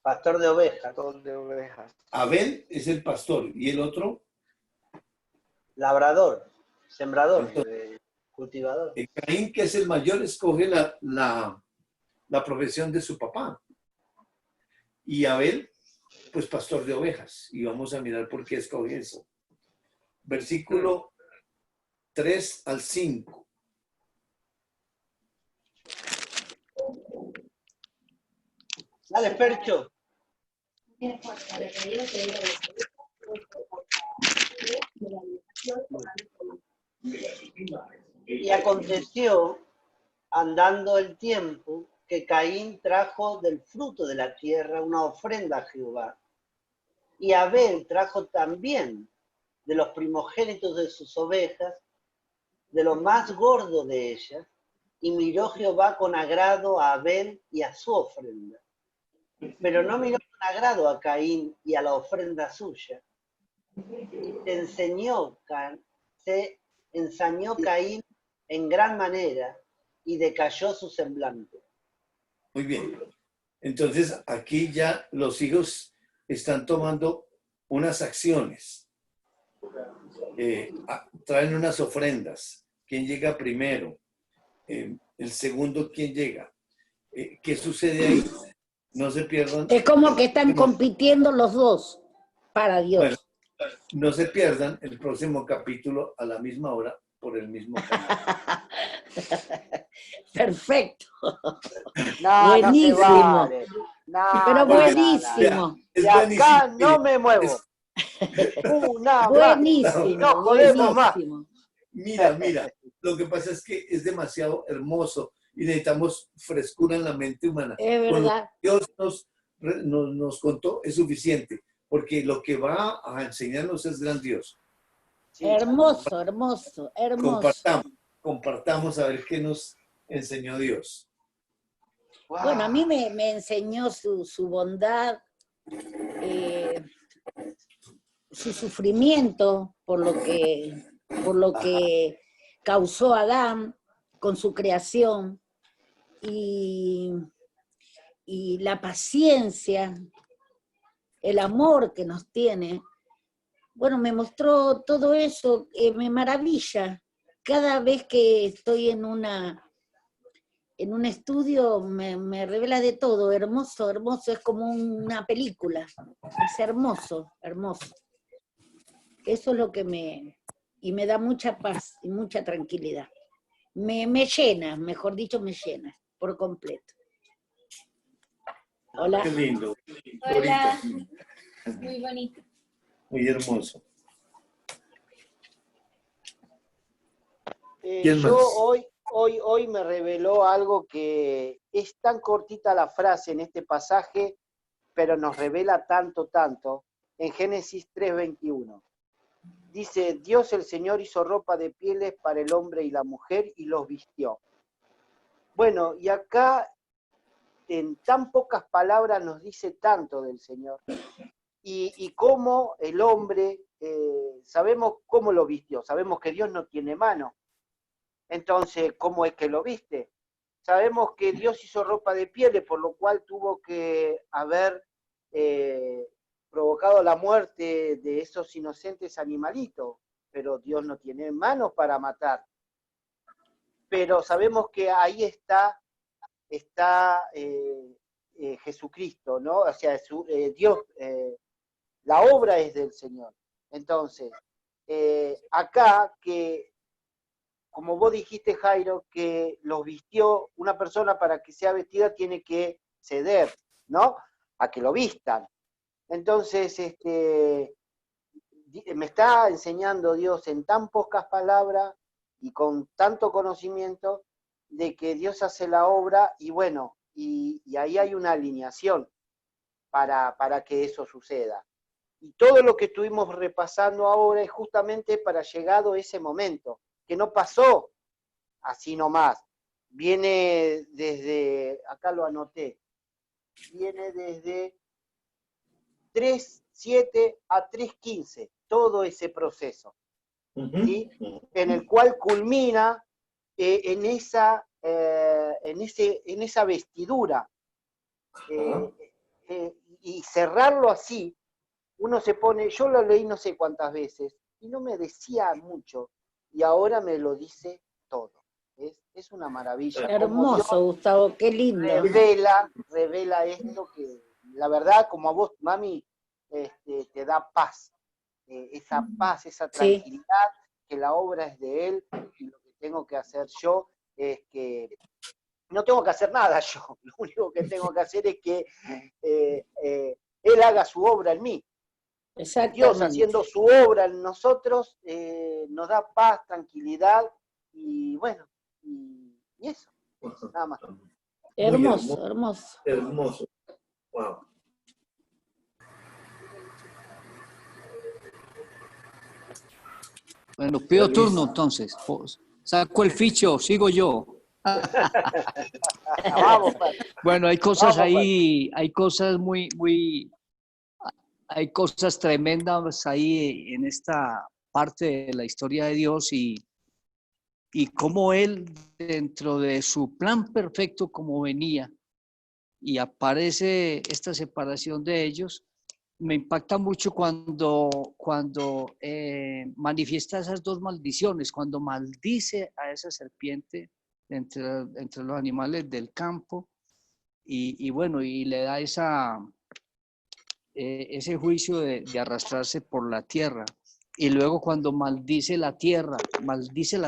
Pastor de ovejas, Pastor de ovejas. Abel es el pastor y el otro, labrador, sembrador, entonces, cultivador. Caín, que es el mayor, escoge la profesión de su papá. Y Abel, pues pastor de ovejas. Y vamos a mirar por qué escoge eso. Versículo 3 al 5. Dale, Percho. Y aconteció, andando el tiempo, que Caín trajo del fruto de la tierra una ofrenda a Jehová. Y Abel trajo también de los primogénitos de sus ovejas, de lo más gordo de ellas, y miró Jehová con agrado a Abel y a su ofrenda. Pero no miró con agrado a Caín y a la ofrenda suya. Y se ensañó Caín en gran manera y decayó su semblante. Muy bien. Entonces, aquí ya los hijos están tomando unas acciones. Traen unas ofrendas. ¿Quién llega primero? El segundo, ¿quién llega? ¿Qué sucede ahí? No se pierdan. Es como que están compitiendo los dos para Dios. Bueno, no se pierdan el próximo capítulo a la misma hora por el mismo canal. Perfecto. no, Buenísimo. no se vale. No, Pero no, buenísimo. Es De acá buenísimo. no me muevo. Una más. Buenísimo. No jodemos más. Buenísimo. Mira, lo que pasa es que es demasiado hermoso y necesitamos frescura en la mente humana. Es Con lo verdad. que Dios nos contó es suficiente, porque lo que va a enseñarnos es grandioso. Sí. Hermoso, hermoso, hermoso. Compartamos a ver qué nos enseñó Dios. Bueno, a mí me enseñó su bondad. su sufrimiento por lo que causó Adán con su creación y la paciencia, el amor que nos tiene. Bueno, me mostró todo eso, me maravilla. Cada vez que estoy en un estudio me revela de todo, hermoso, hermoso, es como una película, es hermoso, hermoso. Eso es lo que me da mucha paz y mucha tranquilidad. Me llena, mejor dicho, me llena por completo. Hola. Qué lindo. Hola. Bonito. Muy bonito. Muy hermoso. Yo hoy me reveló algo que es tan cortita la frase en este pasaje, pero nos revela tanto, en Génesis 3:21. Dice, Dios el Señor hizo ropa de pieles para el hombre y la mujer y los vistió. Bueno, y acá en tan pocas palabras nos dice tanto del Señor. Y cómo el hombre, sabemos cómo lo vistió, sabemos que Dios no tiene mano. Entonces, ¿cómo es que lo viste? Sabemos que Dios hizo ropa de pieles, por lo cual tuvo que haber provocado la muerte de esos inocentes animalitos, pero Dios no tiene manos para matar. Pero sabemos que ahí está Jesucristo, ¿no? O sea, Dios, la obra es del Señor. Entonces, acá que, como vos dijiste, Jairo, que los vistió una persona para que sea vestida tiene que ceder, ¿no? A que lo vistan. Entonces, me está enseñando Dios en tan pocas palabras y con tanto conocimiento de que Dios hace la obra y bueno, y ahí hay una alineación para que eso suceda. Y todo lo que estuvimos repasando ahora es justamente para llegado ese momento, que no pasó así nomás. Viene desde, acá lo anoté, viene desde 3:7 a 3:15, todo ese proceso, ¿sí? En el cual culmina en esa vestidura. Y cerrarlo así, uno se pone, yo lo leí no sé cuántas veces, y no me decía mucho, y ahora me lo dice todo. Es una maravilla. Hermoso, Gustavo, qué lindo. Revela esto que, la verdad, como a vos, mami, te da paz. Esa paz, esa tranquilidad, que la obra es de él, y lo que tengo que hacer yo es que no tengo que hacer nada yo, lo único que tengo que hacer es que él haga su obra en mí. Dios haciendo su obra en nosotros nos da paz, tranquilidad y bueno, y eso, nada más. Hermoso, hermoso. Hermoso. Wow. Bueno, pido turno entonces. Saco el ficho, sigo yo. Vamos, bueno, hay cosas vamos, ahí, hay cosas hay cosas tremendas ahí en esta parte de la historia de Dios y cómo Él, dentro de su plan perfecto como venía, y aparece esta separación de ellos, me impacta mucho cuando manifiesta esas dos maldiciones, cuando maldice a esa serpiente entre los animales del campo y bueno, y le da ese juicio de arrastrarse por la tierra. Y luego cuando maldice la tierra, maldice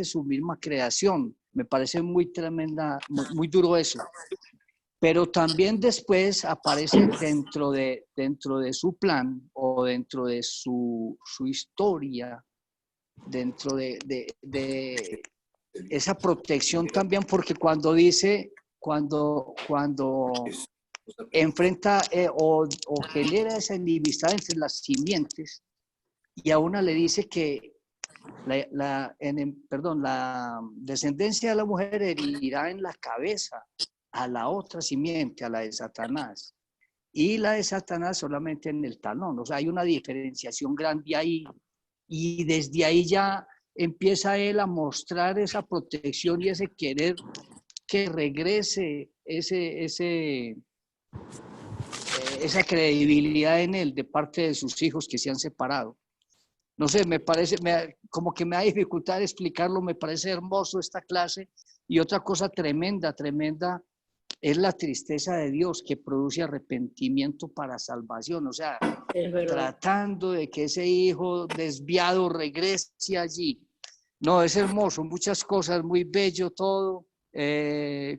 su misma creación. Me parece muy tremenda, muy duro eso. Pero también después aparece dentro de su plan o dentro de su historia, dentro de esa protección también, porque cuando dice, cuando enfrenta o genera esa enemistad entre las simientes, y a una le dice que la descendencia de la mujer herirá en la cabeza a la otra simiente, a la de Satanás. y la de Satanás solamente en el talón. O sea, hay una diferenciación grande ahí y desde ahí ya empieza él a mostrar esa protección y ese querer que regrese esa credibilidad en él de parte de sus hijos que se han separado. No sé, me parece, como que me da dificultad explicarlo, me parece hermoso esta clase. Y otra cosa tremenda, tremenda, es la tristeza de Dios que produce arrepentimiento para salvación. O sea, Es verdad. tratando de que ese hijo desviado regrese allí. No, es hermoso, muchas cosas, muy bello todo.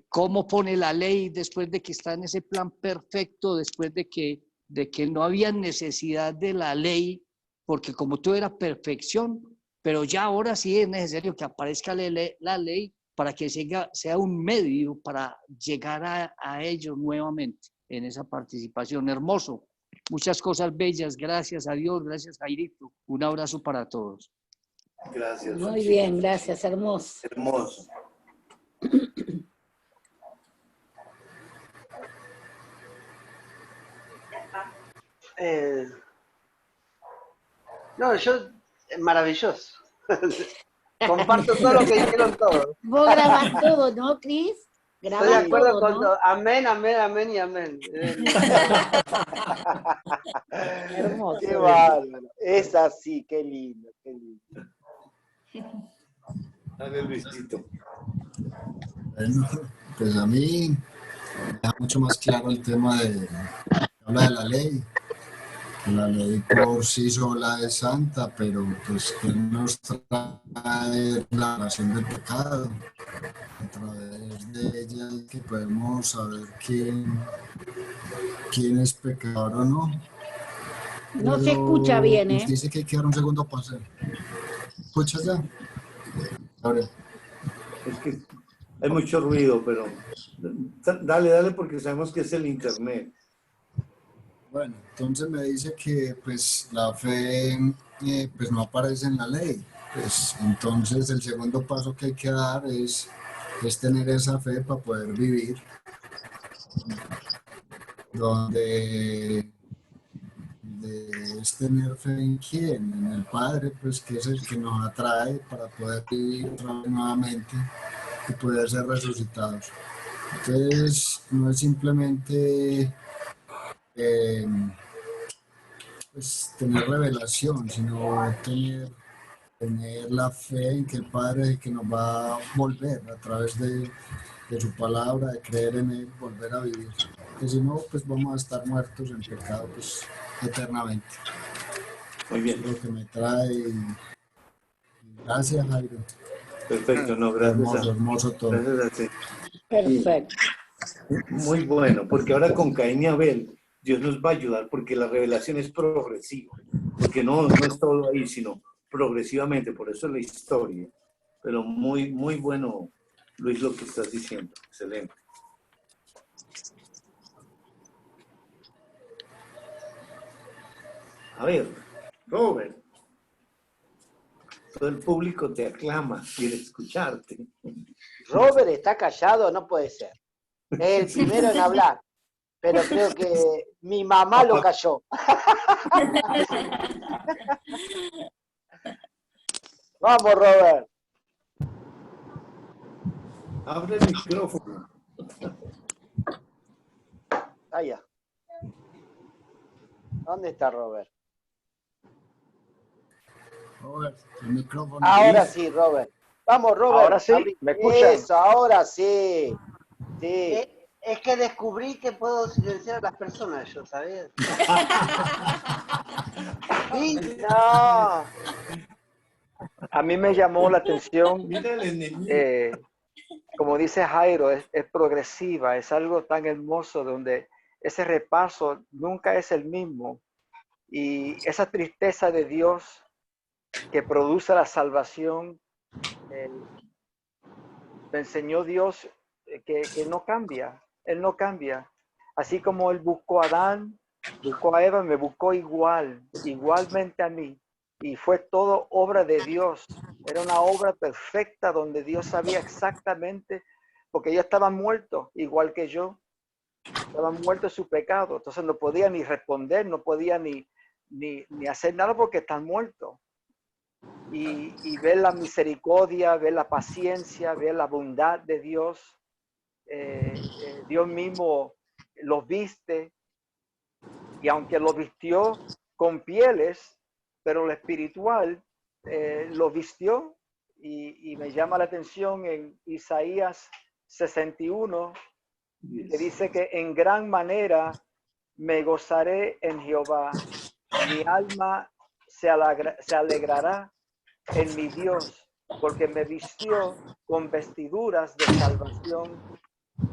Cómo pone la ley después de que está en ese plan perfecto, después de que no había necesidad de la ley, porque como tú era perfección, pero ya ahora sí es necesario que aparezca la ley para que sea un medio para llegar a ellos nuevamente en esa participación. Hermoso, muchas cosas bellas, gracias a Dios, gracias Jairito. Un abrazo para todos. Gracias. Muy Juanchito. bien, gracias, hermoso. Hermoso. No, yo, maravilloso. Comparto todo lo que dijeron todos. Vos grabás todo, ¿no, Cris? Estoy de acuerdo Todo, con ¿no? todo. Amén, amén, amén y amén. Hermoso. Qué bárbaro. Es así, qué lindo, qué lindo. Dale, Luisito. Bueno, pues a mí me da mucho más claro el tema habla de la ley. La ley por sí sola es santa, pero pues que nos trae la nación del pecado. A través de ella que podemos saber quién es pecador o no. No se escucha bien, Nos ¿eh? dice que hay que dar un segundo paso. ¿Escuchas ya? Gabriel. Es que hay mucho ruido, pero dale porque sabemos que es el internet. Bueno, entonces me dice que pues la fe pues no aparece en la ley. Pues entonces el segundo paso que hay que dar es tener esa fe para poder vivir. Donde es tener fe en quién, en el Padre, pues que es el que nos atrae para poder vivir otra vez nuevamente y poder ser resucitados. Entonces no es simplemente pues, tener revelación, sino tener la fe en que el Padre es el que nos va a volver a través de su palabra, de creer en Él, volver a vivir. Que si no, pues vamos a estar muertos en pecado pues, eternamente. Muy bien. Es lo que me trae. Gracias, Jairo. Perfecto, no, gracias. Hermoso, hermoso todo. Gracias a ti. Perfecto. Muy bueno, porque ahora con Caín y Abel, Dios nos va a ayudar porque la revelación es progresiva, porque no es todo ahí, sino progresivamente, por eso es la historia. Pero muy, muy bueno, Luis, lo que estás diciendo. Excelente. A ver, Robert, todo el público te aclama, quiere escucharte. Robert está callado, no puede ser. Es el primero en hablar, pero creo que mi mamá lo calló. Vamos, Robert. Abre el micrófono. Allá. ¿Dónde está Robert? Robert, el micrófono. Ahora sí, Robert. Vamos, Robert. Ahora sí, abrí. ¿me escuchan? Eso, ahora sí. Sí. Es que descubrí que puedo silenciar a las personas, yo, ¿sabías? Sí, no. A mí me llamó la atención, Mira el enemigo. como dice Jairo, es progresiva, es algo tan hermoso donde ese repaso nunca es el mismo. Y esa tristeza de Dios que produce la salvación, me enseñó Dios que no cambia, Él no cambia. Así como Él buscó a Adán, buscó a Eva, me buscó igualmente a mí. Y fue todo obra de Dios. Era una obra perfecta donde Dios sabía exactamente, porque ellos estaban muertos, igual que yo. estaban muertos en su pecado, entonces no podía ni responder, no podía ni hacer nada porque están muertos. Y ver la misericordia, ver la paciencia, ver la bondad de Dios. Dios mismo los viste, y aunque los vistió con pieles, pero lo espiritual lo vistió, y me llama la atención en Isaías 61, que dice que en gran manera me gozaré en Jehová, mi alma se alegrará en mi Dios, porque me vistió con vestiduras de salvación,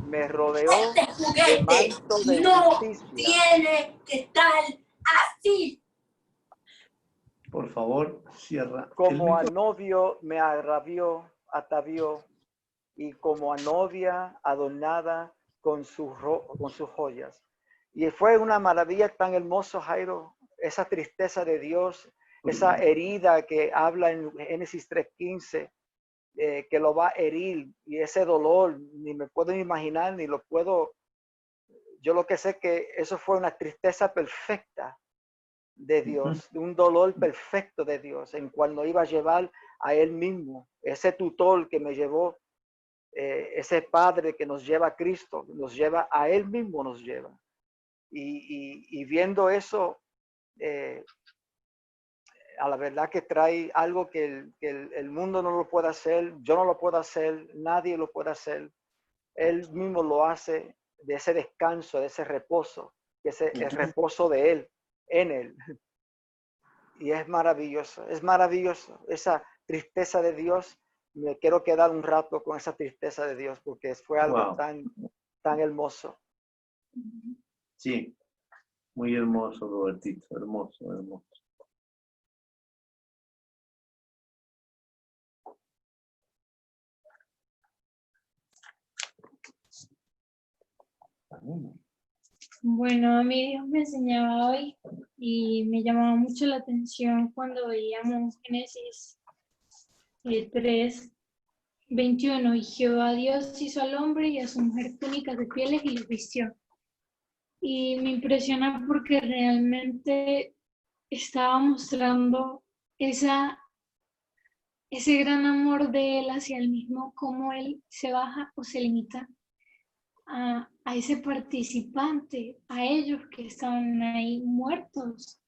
me rodeó de manto de justicia. Tiene que estar así. Por favor, cierra. Como a novio me atavió, y como a novia adornada con sus joyas. Y fue una maravilla tan hermoso, Jairo, esa tristeza de Dios, esa herida que habla en Génesis 3:15, que lo va a herir, y ese dolor, ni me puedo imaginar, ni lo puedo. Yo lo que sé que eso fue una tristeza perfecta de Dios, de un dolor perfecto de Dios, en cuando iba a llevar a Él mismo, ese tutor que me llevó, ese Padre que nos lleva a Cristo, nos lleva a Él mismo, nos lleva. Y viendo eso, a la verdad que trae algo que el mundo no lo puede hacer, yo no lo puedo hacer, nadie lo puede hacer. Él mismo lo hace, de ese descanso, de ese reposo, que es el reposo de Él, en Él. Y es maravilloso, esa tristeza de Dios. Me quiero quedar un rato con esa tristeza de Dios, porque fue algo tan hermoso. Sí, muy hermoso, Robertito, hermoso, hermoso. Bueno, a mí Dios me enseñaba hoy y me llamaba mucho la atención cuando veíamos Génesis 3:21, y Jehová Dios hizo al hombre y a su mujer túnicas de pieles y los vistió. Y me impresiona porque realmente estaba mostrando ese gran amor de él hacia él mismo, cómo él se baja o se limita a ese participante, a ellos que estaban ahí muertos,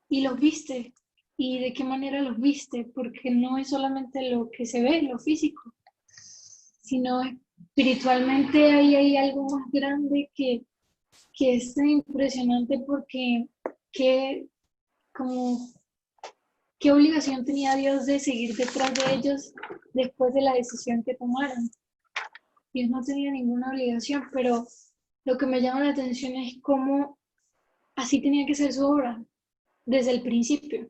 y los viste. ¿Y de qué manera los viste? Porque no es solamente lo que se ve, lo físico, sino espiritualmente ahí hay algo más grande que es impresionante, porque qué obligación tenía Dios de seguir detrás de ellos después de la decisión que tomaron. Dios no tenía ninguna obligación, pero lo que me llama la atención es cómo así tenía que ser su obra desde el principio.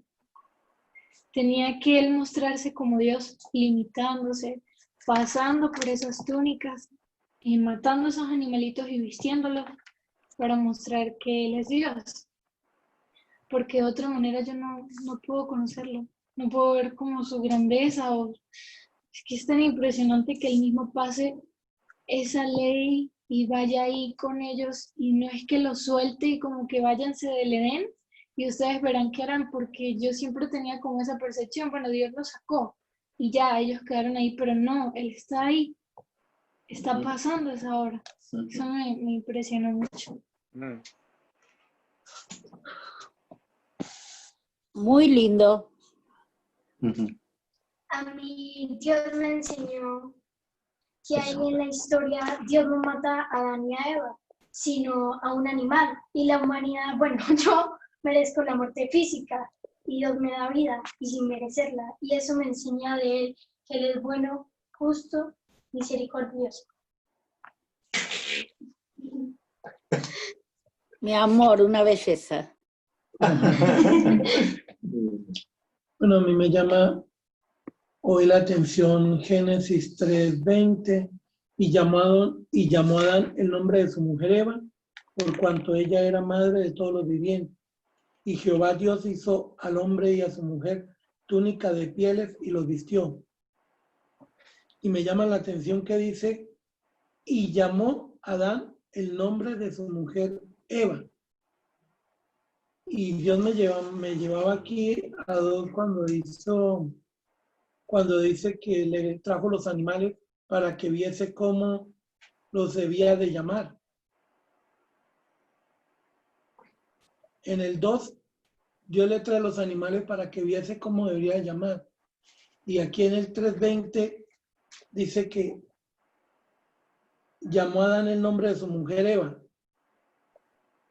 Tenía que él mostrarse como Dios, limitándose, pasando por esas túnicas y matando esos animalitos y vistiéndolos para mostrar que él es Dios. Porque de otra manera yo no puedo conocerlo, no puedo ver como su grandeza. Es que es tan impresionante que él mismo pase esa ley y vaya ahí con ellos, y no es que los suelte y como que váyanse del Edén y ustedes verán qué harán, porque yo siempre tenía como esa percepción, bueno, Dios los sacó y ya ellos quedaron ahí, pero no, él está ahí, está pasando esa hora. Eso me impresionó mucho. Muy lindo. A mí Dios me enseñó que ahí en la historia Dios no mata a Adán y a Eva, sino a un animal. Y la humanidad, bueno, yo merezco la muerte física y Dios me da vida y sin merecerla. Y eso me enseña de Él, que Él es bueno, justo, misericordioso. Mi amor, una belleza. Bueno, a mí me llama hoy la atención Génesis 3:20, y llamó a Adán el nombre de su mujer Eva, por cuanto ella era madre de todos los vivientes. Y Jehová Dios hizo al hombre y a su mujer túnica de pieles y los vistió. Y me llama la atención que dice, y llamó a Adán el nombre de su mujer Eva. Y Dios me llevaba aquí a dos cuando dice que le trajo los animales para que viese cómo los debía de llamar. En el 2, Dios le trae los animales para que viese cómo debería llamar. Y aquí en el 3:20 dice que llamó a Adán el nombre de su mujer Eva.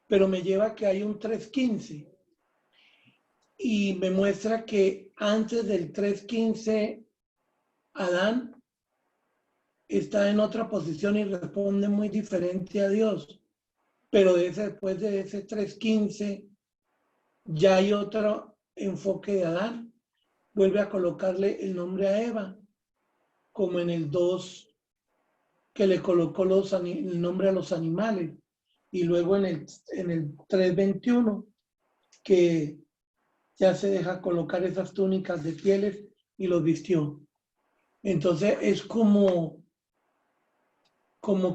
Pero me lleva que hay un 3:15 y me muestra que antes del 3:15 Adán está en otra posición y responde muy diferente a Dios. Pero después de ese 3:15 ya hay otro enfoque de Adán. Vuelve a colocarle el nombre a Eva, como en el 2 que le colocó el nombre a los animales. Y luego en el 3:21 que ya se deja colocar esas túnicas de pieles y los vistió. Entonces es como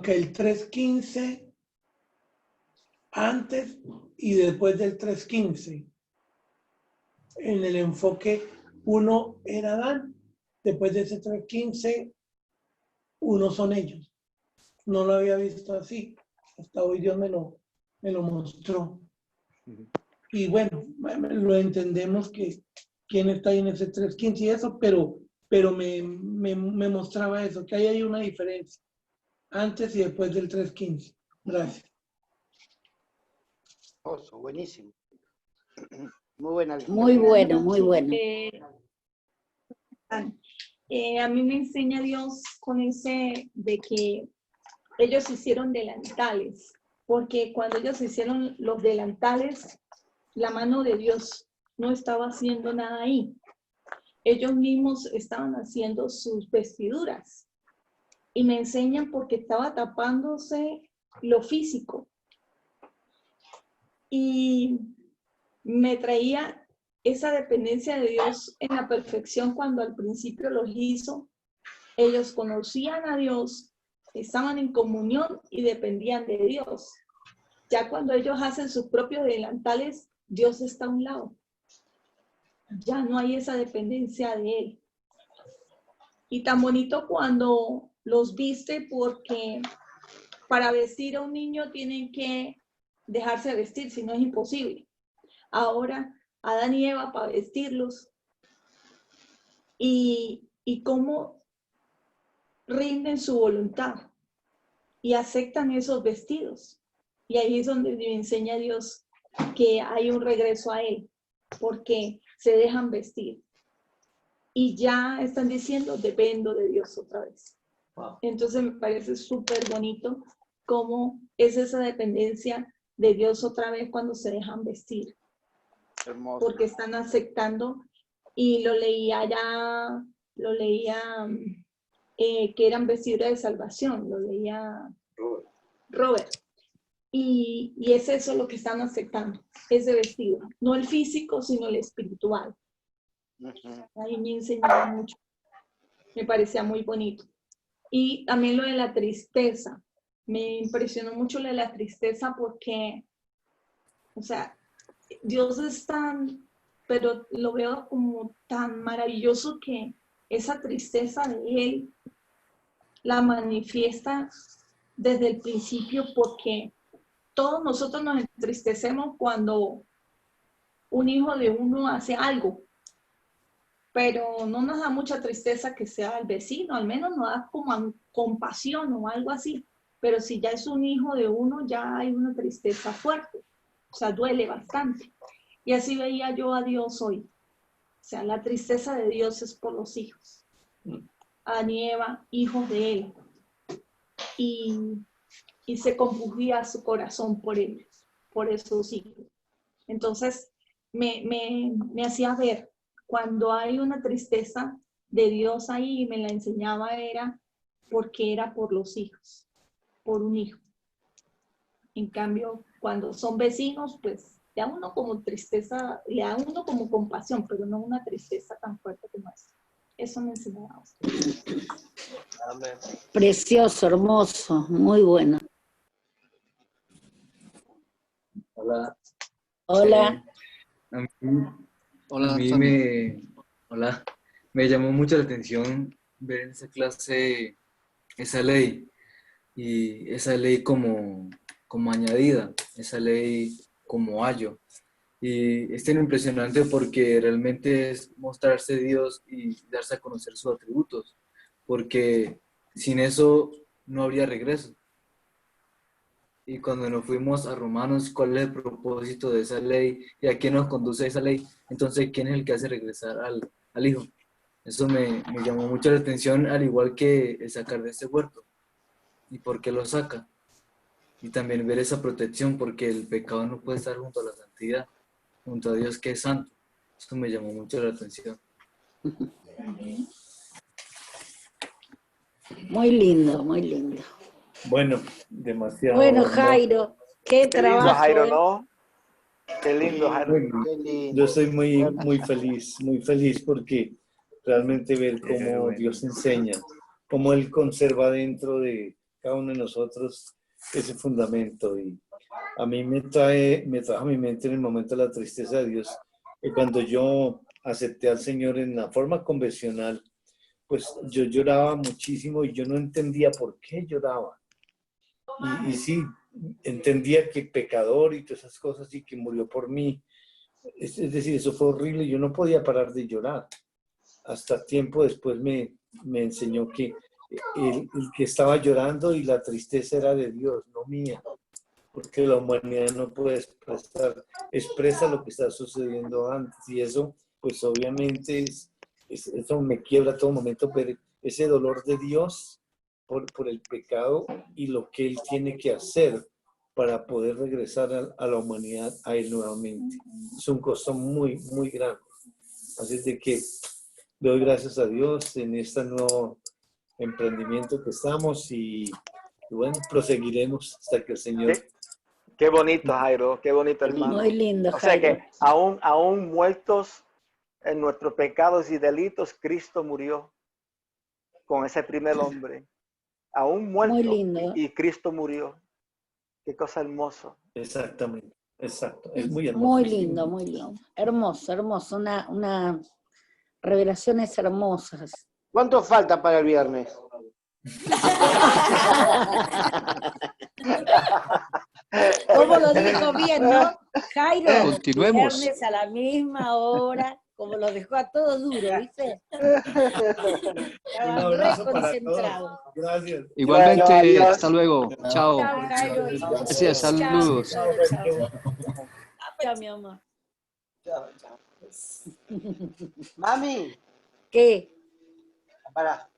que el 3:15 antes y después del 3:15. En el enfoque 1 era Adán, después de ese 3:15 uno son ellos. No lo había visto así. Hasta hoy Dios me lo mostró. Y bueno, lo entendemos que quién está ahí en ese 3:15 y eso, pero me mostraba eso, que ahí hay una diferencia antes y después del 3:15. Gracias. Buenísimo. Muy buena. Muy bueno, muy bueno. A mí me enseña Dios con ese de que ellos hicieron delantales, porque cuando ellos hicieron los delantales, la mano de Dios no estaba haciendo nada ahí. Ellos mismos estaban haciendo sus vestiduras. Y me enseñan porque estaba tapándose lo físico. Y me traía esa dependencia de Dios en la perfección cuando al principio los hizo. Ellos conocían a Dios, estaban en comunión y dependían de Dios. Ya cuando ellos hacen sus propios delantales, Dios está a un lado. Ya no hay esa dependencia de Él. Y tan bonito cuando los viste, porque para vestir a un niño tienen que dejarse vestir, si no es imposible. Ahora, Adán y Eva para vestirlos. Y cómo rinden su voluntad y aceptan esos vestidos. Y ahí es donde me enseña Dios que hay un regreso a Él, porque se dejan vestir. Y ya están diciendo, dependo de Dios otra vez. Wow. Entonces me parece súper bonito cómo es esa dependencia de Dios otra vez cuando se dejan vestir. Hermoso. Porque están aceptando, y lo leía que eran vestiduras de salvación, lo leía Robert. Y es eso lo que están aceptando, ese vestido. No el físico, sino el espiritual. Ahí me enseñaba mucho. Me parecía muy bonito. Y también lo de la tristeza. Me impresionó mucho lo de la tristeza porque, o sea, Dios es tan, pero lo veo como tan maravilloso que esa tristeza de Él la manifiesta desde el principio, porque todos nosotros nos entristecemos cuando un hijo de uno hace algo, pero no nos da mucha tristeza que sea el vecino, al menos nos da como compasión o algo así, pero si ya es un hijo de uno, ya hay una tristeza fuerte, o sea, duele bastante. Y así veía yo a Dios hoy, o sea, la tristeza de Dios es por los hijos. Adán y Eva, hijos de Él, y se compugía su corazón por ellos, por esos hijos. Entonces, me hacía ver, cuando hay una tristeza de Dios ahí, y me la enseñaba, era porque era por los hijos, por un hijo. En cambio, cuando son vecinos, pues, le da uno como tristeza, le da uno como compasión, pero no una tristeza tan fuerte como esa. Eso me enseñaba. Precioso, hermoso, muy bueno. Hola. Hola. A mí, Hola, a mí Antonio. me llamó mucho la atención ver en esa clase esa ley y esa ley como añadida, esa ley como ayo. Y es tan impresionante porque realmente es mostrarse Dios y darse a conocer sus atributos, porque sin eso no habría regreso. Y cuando nos fuimos a Romanos, ¿cuál es el propósito de esa ley y a quién nos conduce esa ley? Entonces, ¿quién es el que hace regresar al Hijo? Eso me llamó mucho la atención, al igual que el sacar de ese huerto. ¿Y por qué lo saca? Y también ver esa protección, porque el pecado no puede estar junto a la santidad, junto a Dios que es santo. Eso me llamó mucho la atención. Muy lindo, muy lindo. Bueno, demasiado. Bueno, ¿no? Jairo, qué Qué lindo, trabajo. Jairo, ¿eh? ¿no? Qué lindo, Jairo. Bueno, Qué lindo. yo estoy muy feliz porque realmente ver cómo Dios enseña, cómo Él conserva dentro de cada uno de nosotros ese fundamento. Y a mí me trajo a mi mente en el momento de la tristeza de Dios, que cuando yo acepté al Señor en la forma convencional, pues yo lloraba muchísimo y yo no entendía por qué lloraba. Y sí, entendía que pecador y todas esas cosas y que murió por mí. Es decir, eso fue horrible, yo no podía parar de llorar. Hasta tiempo después me enseñó que el que estaba llorando y la tristeza era de Dios, no mía, porque la humanidad no puede expresa lo que está sucediendo antes y eso, pues obviamente eso me quiebra a todo momento, pero ese dolor de Dios por el pecado y lo que Él tiene que hacer para poder regresar a la humanidad a Él nuevamente. Es un costo muy grande. Así es de que doy gracias a Dios en este nuevo emprendimiento que estamos y bueno, proseguiremos hasta que el Señor... Qué bonito, Jairo, qué bonito, hermano. Muy lindo, O sea que Jairo. aún muertos en nuestros pecados y delitos, Cristo murió con ese primer hombre. Aún muerto Muy lindo. y Cristo murió. Qué cosa hermosa. Exactamente, exacto. Es muy hermoso. Muy lindo, muy lindo. Hermoso, hermoso. Una revelaciones hermosas. ¿Cuánto falta para el viernes? ¿Cómo lo dijo bien, no? Jairo, Continuemos. viernes a la misma hora, como lo dejó a todo duro, ¿viste? Estaban reconcentrados. Gracias. Igualmente, hasta luego. Chao. Chao, Jairo. Gracias, saludos. Chao, chao. Chao, mi amor. Mami. ¿Qué? Para.